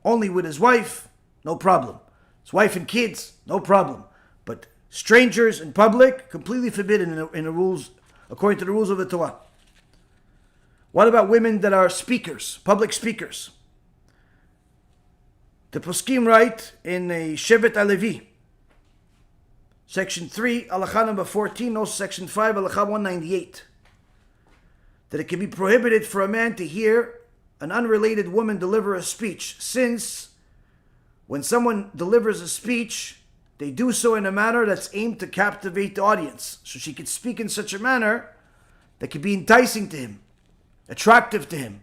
[SPEAKER 1] only with his wife, no problem. His wife and kids, no problem. But strangers in public, completely forbidden in the rules, according to the rules of the Torah. What about women that are speakers, public speakers? The poskim write in a Shevet HaLevi, section 3, Halachah number 14, also section 5, Halachah 198, that it can be prohibited for a man to hear an unrelated woman deliver a speech, since when someone delivers a speech, they do so in a manner that's aimed to captivate the audience. So she could speak in such a manner that could be enticing to him, attractive to him.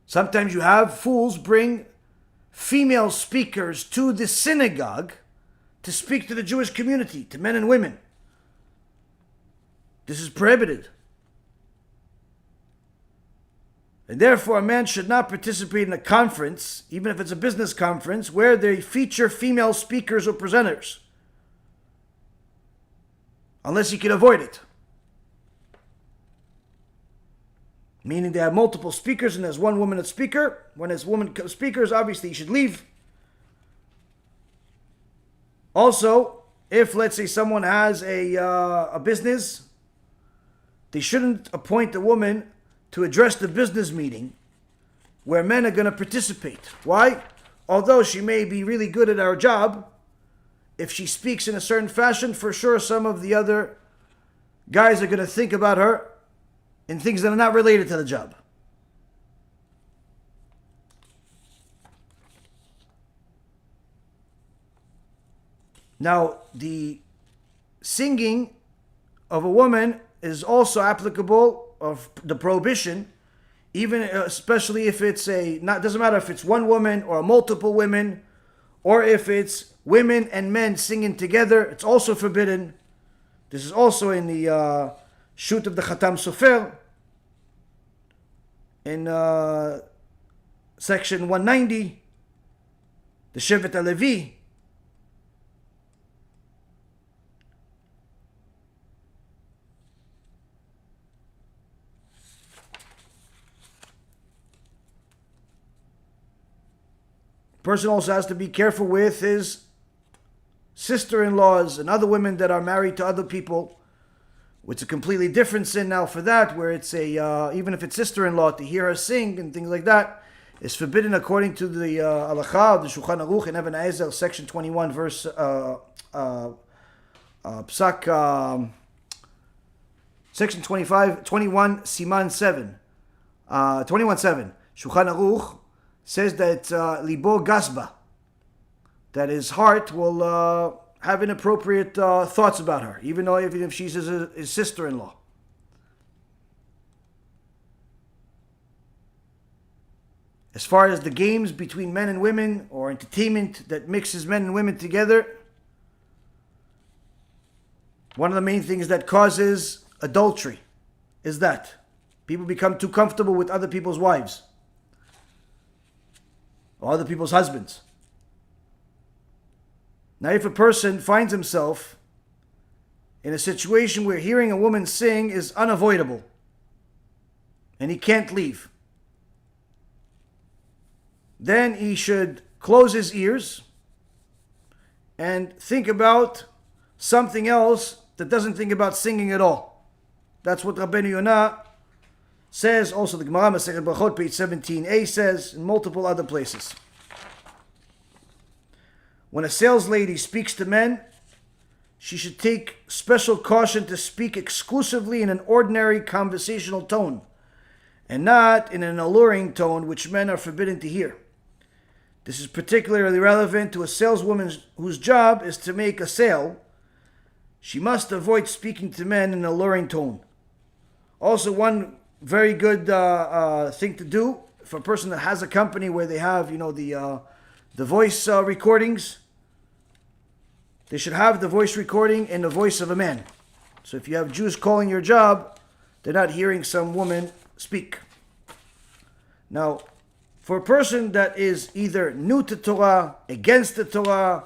[SPEAKER 1] Sometimes you have fools bring female speakers to the synagogue to speak to the Jewish community, to men and women. This is prohibited. And therefore, a man should not participate in a conference, even if it's a business conference, where they feature female speakers or presenters, unless he can avoid it. Meaning they have multiple speakers and there's one woman a speaker. When there's woman speakers, obviously you should leave. Also, if, let's say, someone has a business, they shouldn't appoint a woman to address the business meeting where men are going to participate. Why? Although she may be really good at our job, if she speaks in a certain fashion, for sure some of the other guys are going to think about her in things that are not related to the job. Now, the singing of a woman is also applicable of the prohibition, even especially if it's doesn't matter if it's one woman or multiple women, or if it's women and men singing together, it's also forbidden. This is also in the shoot of the Chatam Sofer, in section 190, the Shevet HaLevi. Person also has to be careful with his sister-in-laws and other women that are married to other people. It's a completely different sin now for that, where it's even if it's sister-in-law, to hear her sing and things like that is forbidden according to the halachah of the Shulchan Aruch in Even Ezer, section 21, verse psak, section 25, 21, siman 7, 21:7. Shulchan Aruch says that libo gasba, that his heart will have inappropriate thoughts about her, even if she's his sister-in-law. As far as the games between men and women, or entertainment that mixes men and women together, one of the main things that causes adultery is that people become too comfortable with other people's wives or other people's husbands. Now, if a person finds himself in a situation where hearing a woman sing is unavoidable and he can't leave, then he should close his ears and think about something else that doesn't think about singing at all. That's what Rabbi Yonah says. Also, the Gemara Masechet Brachot, page 17a, says, in multiple other places. When a sales lady speaks to men, she should take special caution to speak exclusively in an ordinary conversational tone, and not in an alluring tone which men are forbidden to hear. This is particularly relevant to a saleswoman whose job is to make a sale. She must avoid speaking to men in an alluring tone. Also, one very good thing to do for a person that has a company where they have, the voice recordings, they should have the voice recording in the voice of a man. So if you have Jews calling your job, they're not hearing some woman speak. Now, for a person that is either new to Torah, against the Torah,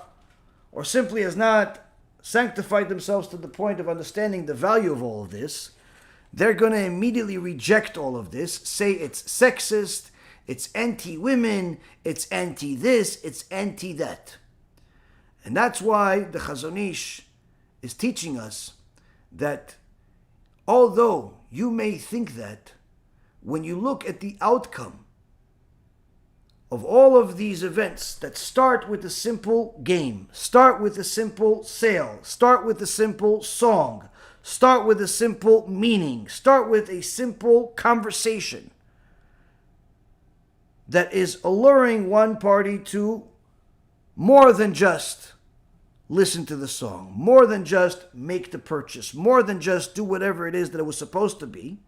[SPEAKER 1] or simply has not sanctified themselves to the point of understanding the value of all of this, they're going to immediately reject all of this, say it's sexist, it's anti-women, it's anti-this, it's anti-that. And that's why the Chazon Ish is teaching us that although you may think that when you look at the outcome of all of these events that start with a simple game, start with a simple sale, start with a simple song, start with a simple meaning, start with a simple conversation that is alluring one party to more than just listen to the song, more than just make the purchase, more than just do whatever it is that it was supposed to be,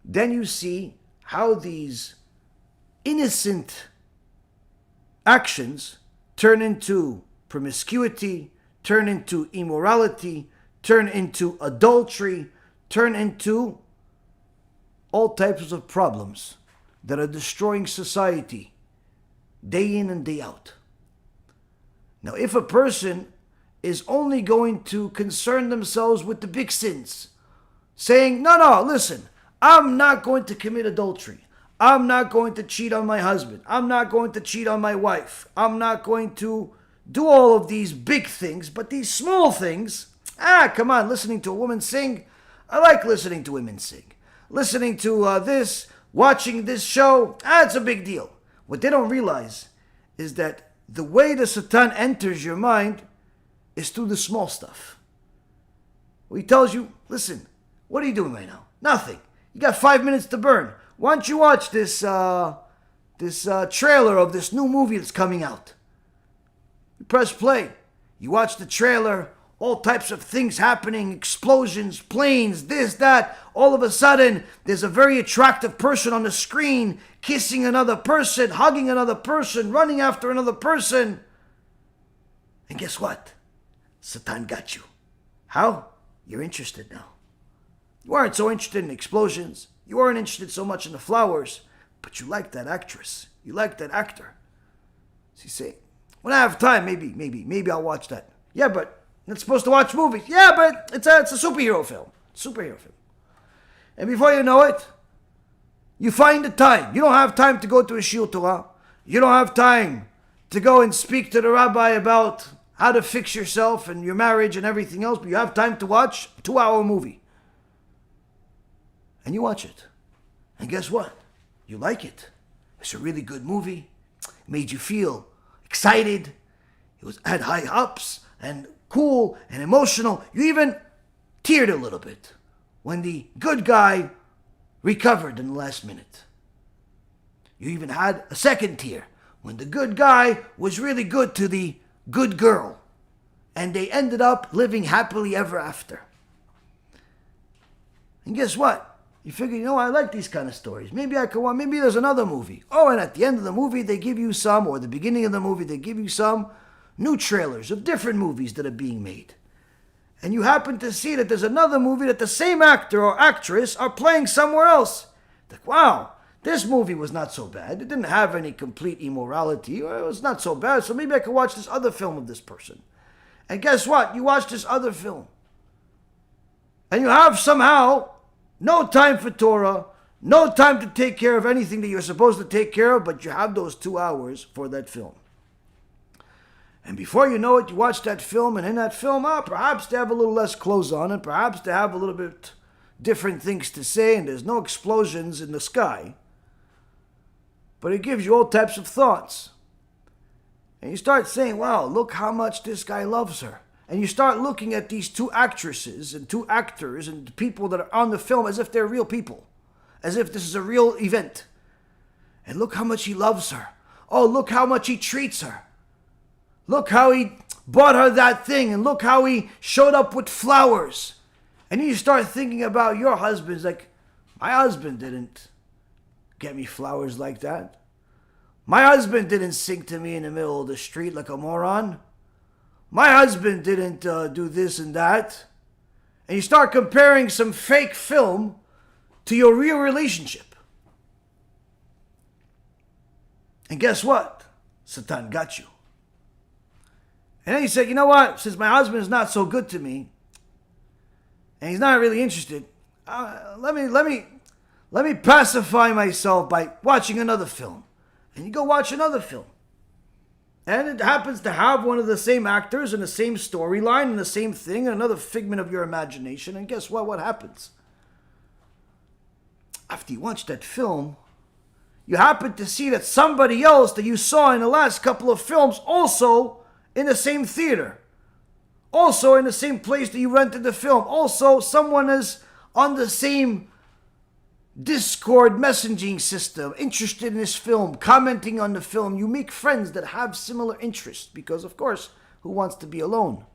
[SPEAKER 1] then you see how these innocent actions turn into promiscuity, turn into immorality, turn into adultery, turn into all types of problems that are destroying society day in and day out. Now, if a person is only going to concern themselves with the big sins, saying, no, listen, I'm not going to commit adultery. I'm not going to cheat on my husband. I'm not going to cheat on my wife. I'm not going to do all of these big things, but these small things, come on, listening to a woman sing, I like listening to women sing. Listening to this, watching this show, it's a big deal. What they don't realize is that the way the Satan enters your mind is through the small stuff. He tells you, listen, what are you doing right now? Nothing. You got 5 minutes to burn. Why don't you watch this trailer of this new movie that's coming out? You press play. You watch the trailer, all types of things happening, explosions, planes, this, that. All of a sudden, there's a very attractive person on the screen kissing another person, hugging another person, running after another person. And guess what? Satan got you. How? You're interested now. You weren't so interested in explosions. You weren't interested so much in the flowers, but you like that actress. You like that actor. So you say, when I have time, maybe I'll watch that. Yeah, but it's supposed to watch movies. Yeah, but it's a superhero film. Superhero film. And before you know it, you find the time. You don't have time to go to a Shiur Torah. You don't have time to go and speak to the Rabbi about how to fix yourself and your marriage and everything else, but you have time to watch a 2-hour movie. And you watch it. And guess what? You like it. It's a really good movie. It made you feel excited. It had high ups and cool and emotional. You even teared a little bit when the good guy recovered in the last minute. You even had a second tear when the good guy was really good to the good girl. And they ended up living happily ever after. And guess what? You figure, I like these kind of stories. Maybe I could want, maybe there's another movie. Oh, and at the end of the movie, they give you some, or the beginning of the movie, they give you some new trailers of different movies that are being made. And you happen to see that there's another movie that the same actor or actress are playing somewhere else. Like, wow, this movie was not so bad. It didn't have any complete immorality. Or it was not so bad, so maybe I could watch this other film of this person. And guess what? You watch this other film. And you have somehow no time for Torah, no time to take care of anything that you're supposed to take care of, but you have those 2 hours for that film. And before you know it, you watch that film, and in that film, perhaps they have a little less clothes on, and perhaps they have a little bit different things to say, and there's no explosions in the sky. But it gives you all types of thoughts. And you start saying, wow, look how much this guy loves her. And you start looking at these 2 actresses and 2 actors and the people that are on the film as if they're real people. As if this is a real event. And look how much he loves her. Oh, look how much he treats her. Look how he bought her that thing. And look how he showed up with flowers. And you start thinking about your husband. It's like, my husband didn't get me flowers like that. My husband didn't sing to me in the middle of the street like a moron. My husband didn't do this and that. And you start comparing some fake film to your real relationship. And guess what? Satan got you. And then he said, you know what? Since my husband is not so good to me, and he's not really interested, let me pacify myself by watching another film. And you go watch another film. And it happens to have one of the same actors and the same storyline and the same thing, and another figment of your imagination. And guess what? What happens? After you watch that film, you happen to see that somebody else that you saw in the last couple of films also in the same theater, also in the same place that you rented the film, also someone is on the same Discord messaging system, interested in this film, commenting on the film. You make friends that have similar interests because, of course, who wants to be alone?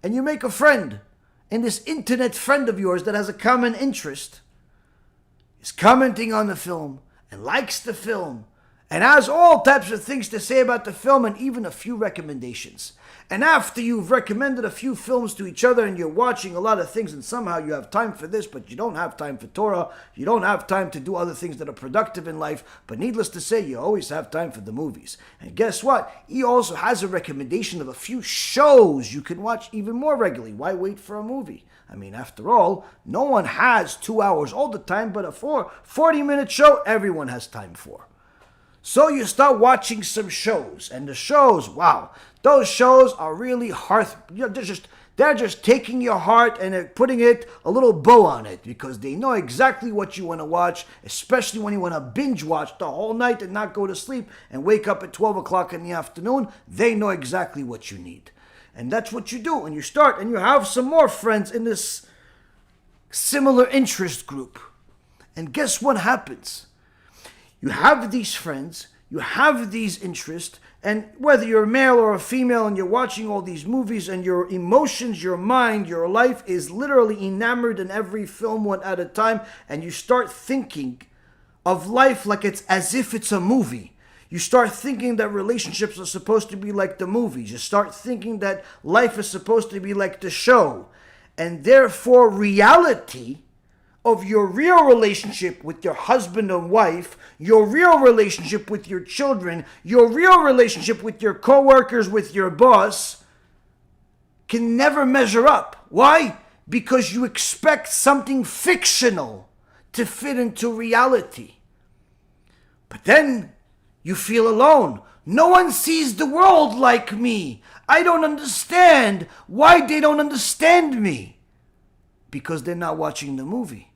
[SPEAKER 1] And you make a friend, and this internet friend of yours that has a common interest is commenting on the film and likes the film and has all types of things to say about the film and even a few recommendations. And after you've recommended a few films to each other and you're watching a lot of things and somehow you have time for this, but you don't have time for Torah, you don't have time to do other things that are productive in life, but needless to say, you always have time for the movies. And guess what? He also has a recommendation of a few shows you can watch even more regularly. Why wait for a movie? I mean, after all, no one has 2 hours all the time, but a 40-minute show, everyone has time for. So you start watching some shows, and the shows, wow, those shows are really they're just taking your heart and they're putting it a little bow on it because they know exactly what you want to watch, especially when you want to binge watch the whole night and not go to sleep and wake up at 12 o'clock in the afternoon. They know exactly what you need. And that's what you do. And you start and you have some more friends in this similar interest group. And guess what happens? You have these friends, you have these interests, and whether you're a male or a female and you're watching all these movies and your emotions, your mind, your life is literally enamored in every film one at a time, and you start thinking of life like it's as if it's a movie. You start thinking that relationships are supposed to be like the movies. You start thinking that life is supposed to be like the show. And therefore, reality of your real relationship with your husband and wife, your real relationship with your children, your real relationship with your coworkers, with your boss, can never measure up. Why? Because you expect something fictional to fit into reality. But then you feel alone. No one sees the world like me. I don't understand why they don't understand me. Because they're not watching the movie.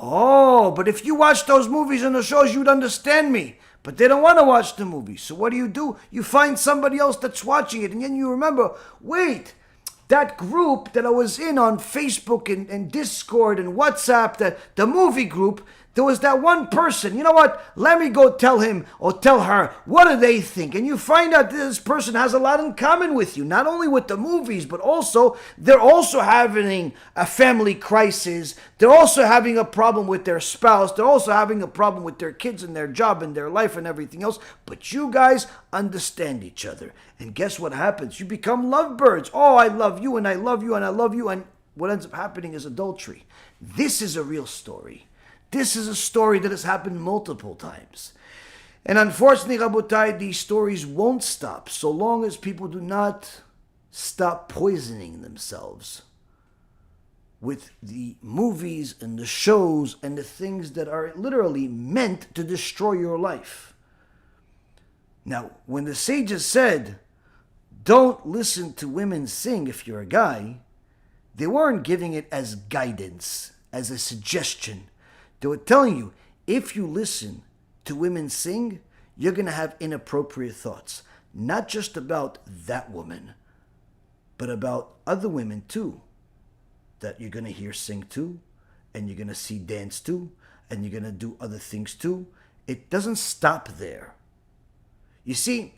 [SPEAKER 1] Oh, but if you watch those movies and the shows, you'd understand me. But they don't want to watch the movie. So what do? You find somebody else that's watching it. And then you remember, wait, that group that I was in on Facebook and Discord and WhatsApp, the movie group, there was that one person. You know what? Let me go tell him or tell her, what do they think? And you find out this person has a lot in common with you. Not only with the movies, but also they're also having a family crisis. They're also having a problem with their spouse. They're also having a problem with their kids and their job and their life and everything else. But you guys understand each other. And guess what happens? You become lovebirds. Oh, I love you and I love you and I love you. And what ends up happening is adultery. This is a real story. This is a story that has happened multiple times. And unfortunately, Rabotai, these stories won't stop so long as people do not stop poisoning themselves with the movies and the shows and the things that are literally meant to destroy your life. Now, when the sages said, don't listen to women sing if you're a guy, they weren't giving it as guidance, as a suggestion. They were telling you, if you listen to women sing, you're going to have inappropriate thoughts. Not just about that woman, but about other women too, that you're going to hear sing too, and you're going to see dance too, and you're going to do other things too. It doesn't stop there. You see,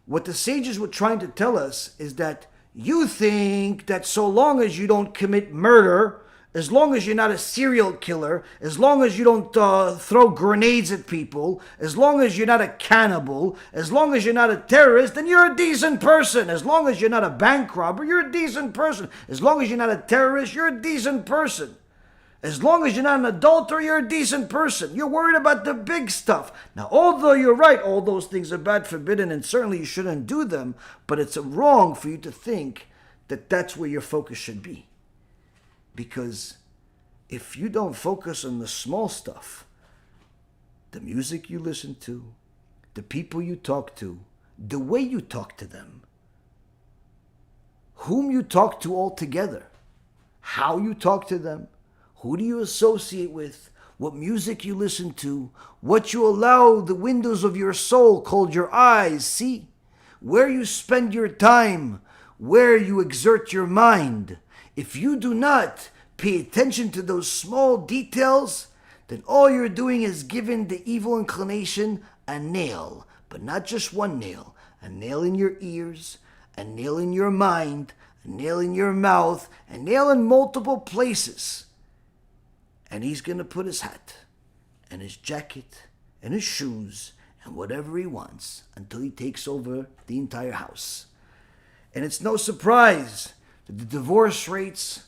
[SPEAKER 1] what the sages were trying to tell us is that you think that so long as you don't commit murder, as long as you're not a serial killer, as long as you don't throw grenades at people, as long as you're not a cannibal, as long as you're not a terrorist, then you're a decent person. As long as you're not a bank robber, you're a decent person. As long as you're not a terrorist, you're a decent person. As long as you're not an adulterer, you're a decent person. You're worried about the big stuff. Now, although you're right, all those things are bad, forbidden, and certainly you shouldn't do them, but it's wrong for you to think that that's where your focus should be. Because if you don't focus on the small stuff, the music you listen to, the people you talk to, the way you talk to them, whom you talk to altogether, how you talk to them, who do you associate with, what music you listen to, what you allow the windows of your soul, called your eyes, see, where you spend your time, where you exert your mind. If you do not pay attention to those small details, then all you're doing is giving the evil inclination a nail, but not just one nail, a nail in your ears, a nail in your mind, a nail in your mouth, a nail in multiple places. And he's going to put his hat and his jacket and his shoes and whatever he wants until he takes over the entire house. And it's no surprise that the divorce rates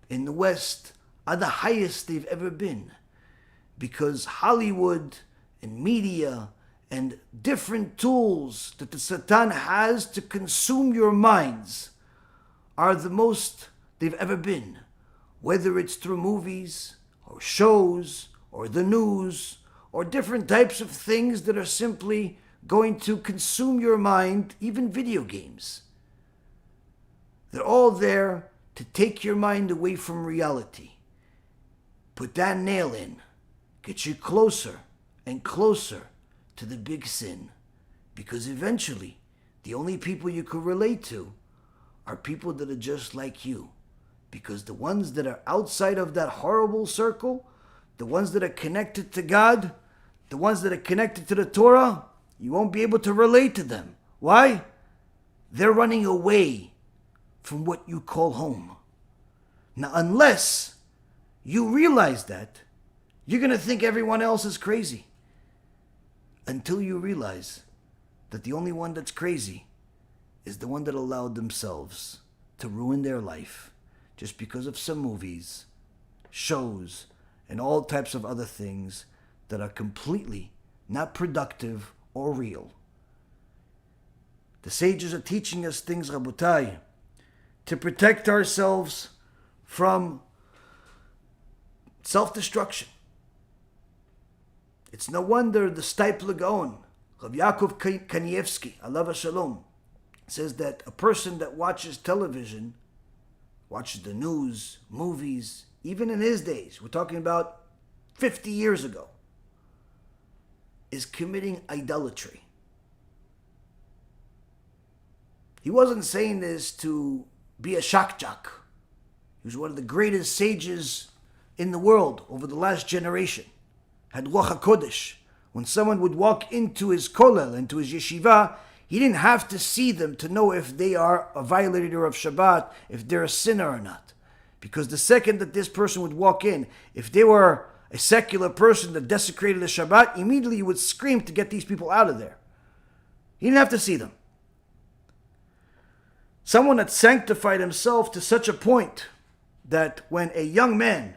[SPEAKER 1] in the West are the highest they've ever been, because Hollywood and media and different tools that the Satan has to consume your minds are the most they've ever been, whether it's through movies or shows or the news or different types of things that are simply going to consume your mind, even video games. They're all there to take your mind away from reality. Put that nail in, get you closer and closer to the big sin, because eventually the only people you could relate to are people that are just like you, because the ones that are outside of that horrible circle, the ones that are connected to God, the ones that are connected to the Torah, you won't be able to relate to them. Why? They're running away from what you call home. Now, unless you realize that, you're going to think everyone else is crazy. Until you realize that the only one that's crazy is the one that allowed themselves to ruin their life just because of some movies, shows, and all types of other things that are completely not productive or real. The sages are teaching us things, Rabotai, to protect ourselves from self-destruction. It's no wonder the Steipler Gaon, Rav Yaakov Kanievsky, alav shalom, says that a person that watches television, watches the news, movies, even in his days, we're talking about 50 years ago, is committing idolatry. He wasn't saying this to be a shakjak. He was one of the greatest sages in the world over the last generation. Had Avodat Hakodesh. When someone would walk into his kollel, into his yeshiva, he didn't have to see them to know if they are a violator of Shabbat, if they're a sinner or not. Because the second that this person would walk in, if they were a secular person that desecrated the Shabbat, immediately he would scream to get these people out of there. He didn't have to see them. Someone that sanctified himself to such a point that when a young man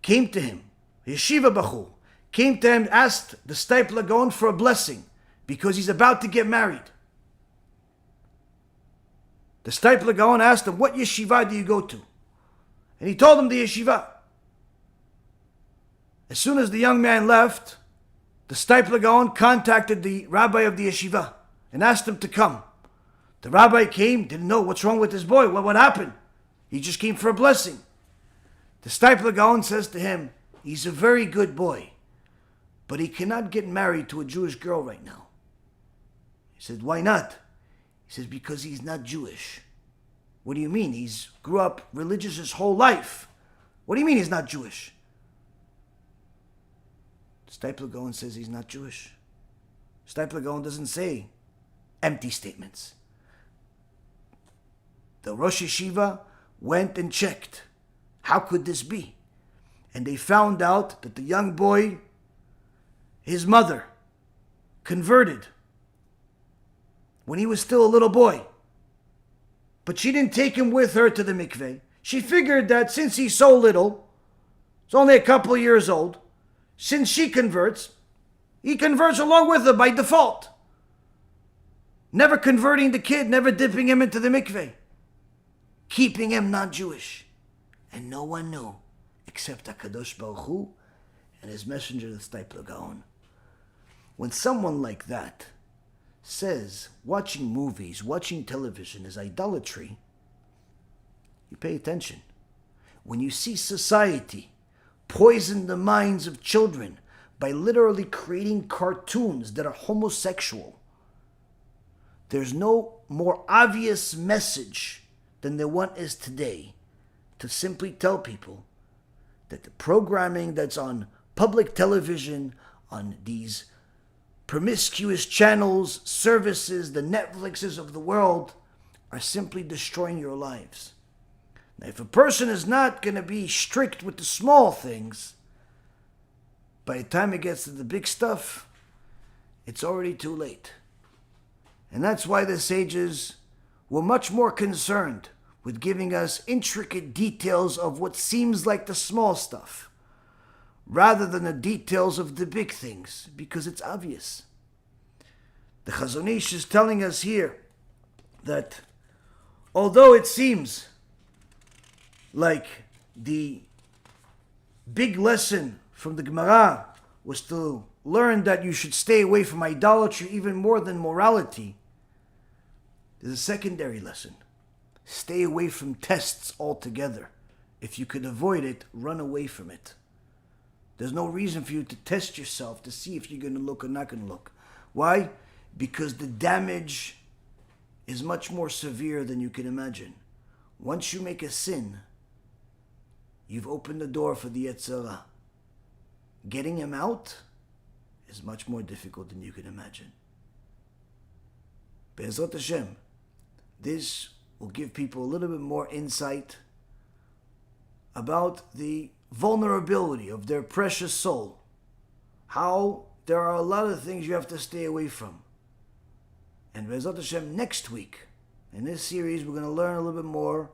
[SPEAKER 1] came to him, yeshiva bachur, came to him, asked the Steipler Gaon for a blessing because he's about to get married. The Steipler Gaon asked him, what yeshiva do you go to? And he told him the yeshiva. As soon as the young man left, the Steipler Gaon contacted the rabbi of the yeshiva and asked him to come. The rabbi came, didn't know what's wrong with his boy. What happened? He just came for a blessing. The Steipler Gaon says to him, he's a very good boy, but he cannot get married to a Jewish girl right now. He said, why not? He says, because he's not Jewish. What do you mean? He's grew up religious his whole life. What do you mean he's not Jewish? Steipler Gaon says he's not Jewish. Steipler Gaon doesn't say empty statements. The Rosh Yeshiva went and checked. How could this be? And they found out that the young boy, his mother, converted when he was still a little boy. But she didn't take him with her to the mikveh. She figured that since he's so little, is only a couple of years old. Since she converts, he converts along with her by default. Never converting the kid, never dipping him into the mikveh. Keeping him non-Jewish. And no one knew, except HaKadosh Baruch Hu and his messenger, the Steipler Gaon. When someone like that says watching movies, watching television is idolatry, you pay attention. When you see society poison the minds of children by literally creating cartoons that are homosexual, there's no more obvious message than the one is today to simply tell people that the programming that's on public television, on these promiscuous channels, services, the Netflixes of the world, are simply destroying your lives. Now, if a person is not going to be strict with the small things, by the time it gets to the big stuff, it's already too late. And that's why the sages were much more concerned with giving us intricate details of what seems like the small stuff, rather than the details of the big things, because it's obvious. The Chazon Ish is telling us here that although it seems like the big lesson from the Gemara was to learn that you should stay away from idolatry even more than morality, there's a secondary lesson. Stay away from tests altogether. If you could avoid it, run away from it. There's no reason for you to test yourself to see if you're going to look or not going to look. Why? Because the damage is much more severe than you can imagine. Once you make a sin, you've opened the door for the Yetzer Hara. Getting him out is much more difficult than you can imagine. BeEzrat HaShem, this will give people a little bit more insight about the vulnerability of their precious soul. How there are a lot of things you have to stay away from. And BeEzrat HaShem, next week, in this series, we're going to learn a little bit more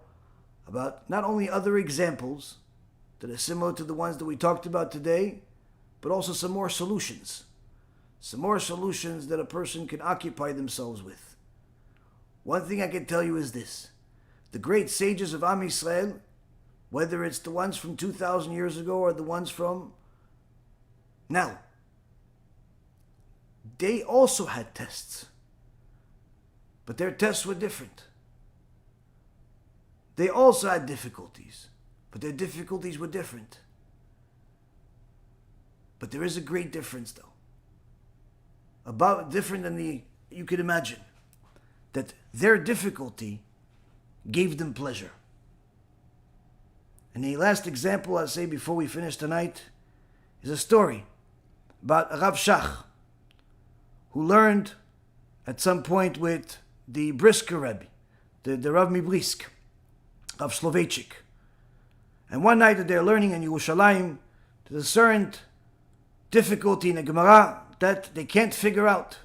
[SPEAKER 1] about not only other examples that are similar to the ones that we talked about today, but also some more solutions. Some more solutions that a person can occupy themselves with. One thing I can tell you is this. The great sages of Am Yisrael, whether it's the ones from 2,000 years ago or the ones from now, they also had tests. But their tests were different. They also had difficulties, but their difficulties were different. But there is a great difference, though. About different than you could imagine. That their difficulty gave them pleasure. And the last example I'll say before we finish tonight is a story about Rav Shach, who learned at some point with the Brisker Rabbi, the Rav Mibrisk, Rav Soloveitchik. And one night that they're learning in Yerushalayim, there's a certain difficulty in the Gemara that they can't figure out.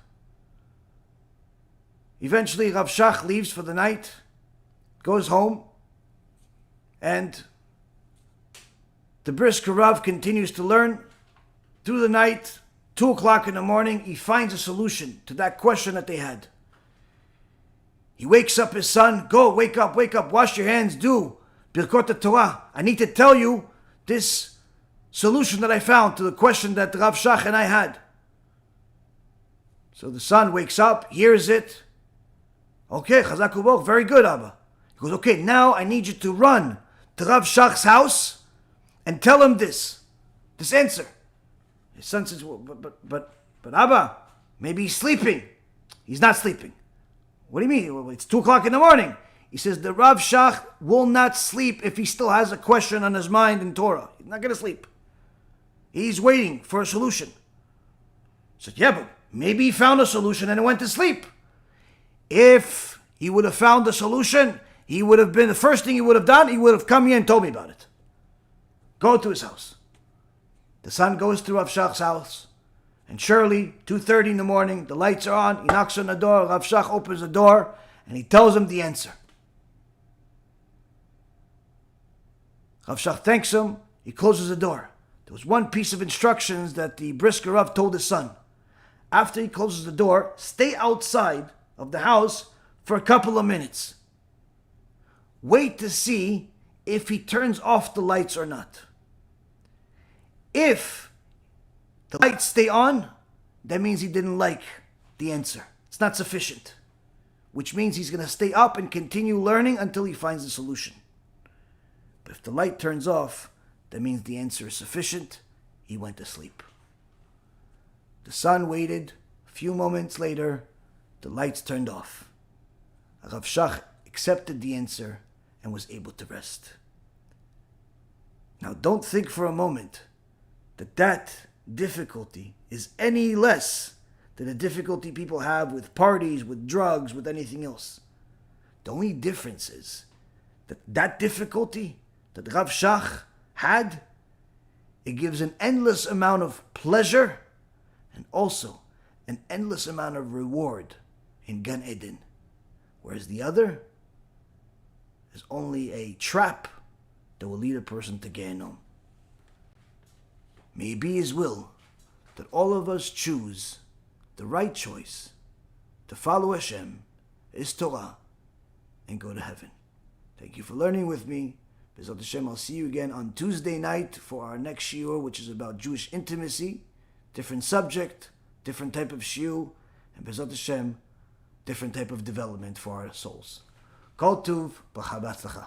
[SPEAKER 1] Eventually, Rav Shach leaves for the night, goes home, and the Brisker Rav continues to learn. Through the night, 2 o'clock in the morning, he finds a solution to that question that they had. He wakes up his son, go, wake up, wash your hands, do Birkot Torah. I need to tell you this solution that I found to the question that Rav Shach and I had. So the son wakes up, hears it. Okay, Chazak U'Baruch, very good, Abba. He goes, okay, now I need you to run to Rav Shach's house and tell him this answer. His son says, well, but Abba, maybe he's sleeping. He's not sleeping. What do you mean? Well, it's 2 o'clock in the morning. He says the Rav Shach will not sleep if he still has a question on his mind in Torah. He's not going to sleep. He's waiting for a solution. He said, yeah, but maybe he found a solution and went to sleep. If he would have found the solution, he would have been, the first thing he would have done, he would have come here and told me about it. Go to his house. The son goes to Rav Shach's house, and surely, 2:30 in the morning, the lights are on, he knocks on the door, Rav Shach opens the door, and he tells him the answer. Rav Shach thanks him, He closes the door. There was one piece of instructions that the brisker Rav told his son. After he closes the door, stay outside of the house for a couple of minutes. Wait to see if he turns off the lights or not. If the lights stay on, that means he didn't like the answer. It's not sufficient. Which means he's going to stay up and continue learning until he finds the solution. But if the light turns off, that means the answer is sufficient. He went to sleep. The son waited. A few moments later, the lights turned off. Rav Shach accepted the answer and was able to rest. Now don't think for a moment that difficulty is any less than the difficulty people have with parties, with drugs, with anything else. The only difference is that difficulty that Rav Shach had, it gives an endless amount of pleasure and also an endless amount of reward in Gan Eden. Whereas the other is only a trap that will lead a person to Gehenom. May it be His will that all of us choose the right choice to follow HaShem, His Torah, and go to heaven. Thank you for learning with me. BeEzrat HaShem, I'll see you again on Tuesday night for our next Shiur, which is about Jewish intimacy. Different subject, different type of Shiur, and BeEzrat HaShem, different type of development for our souls. Kol Tuv, B'cha B'atzlacha.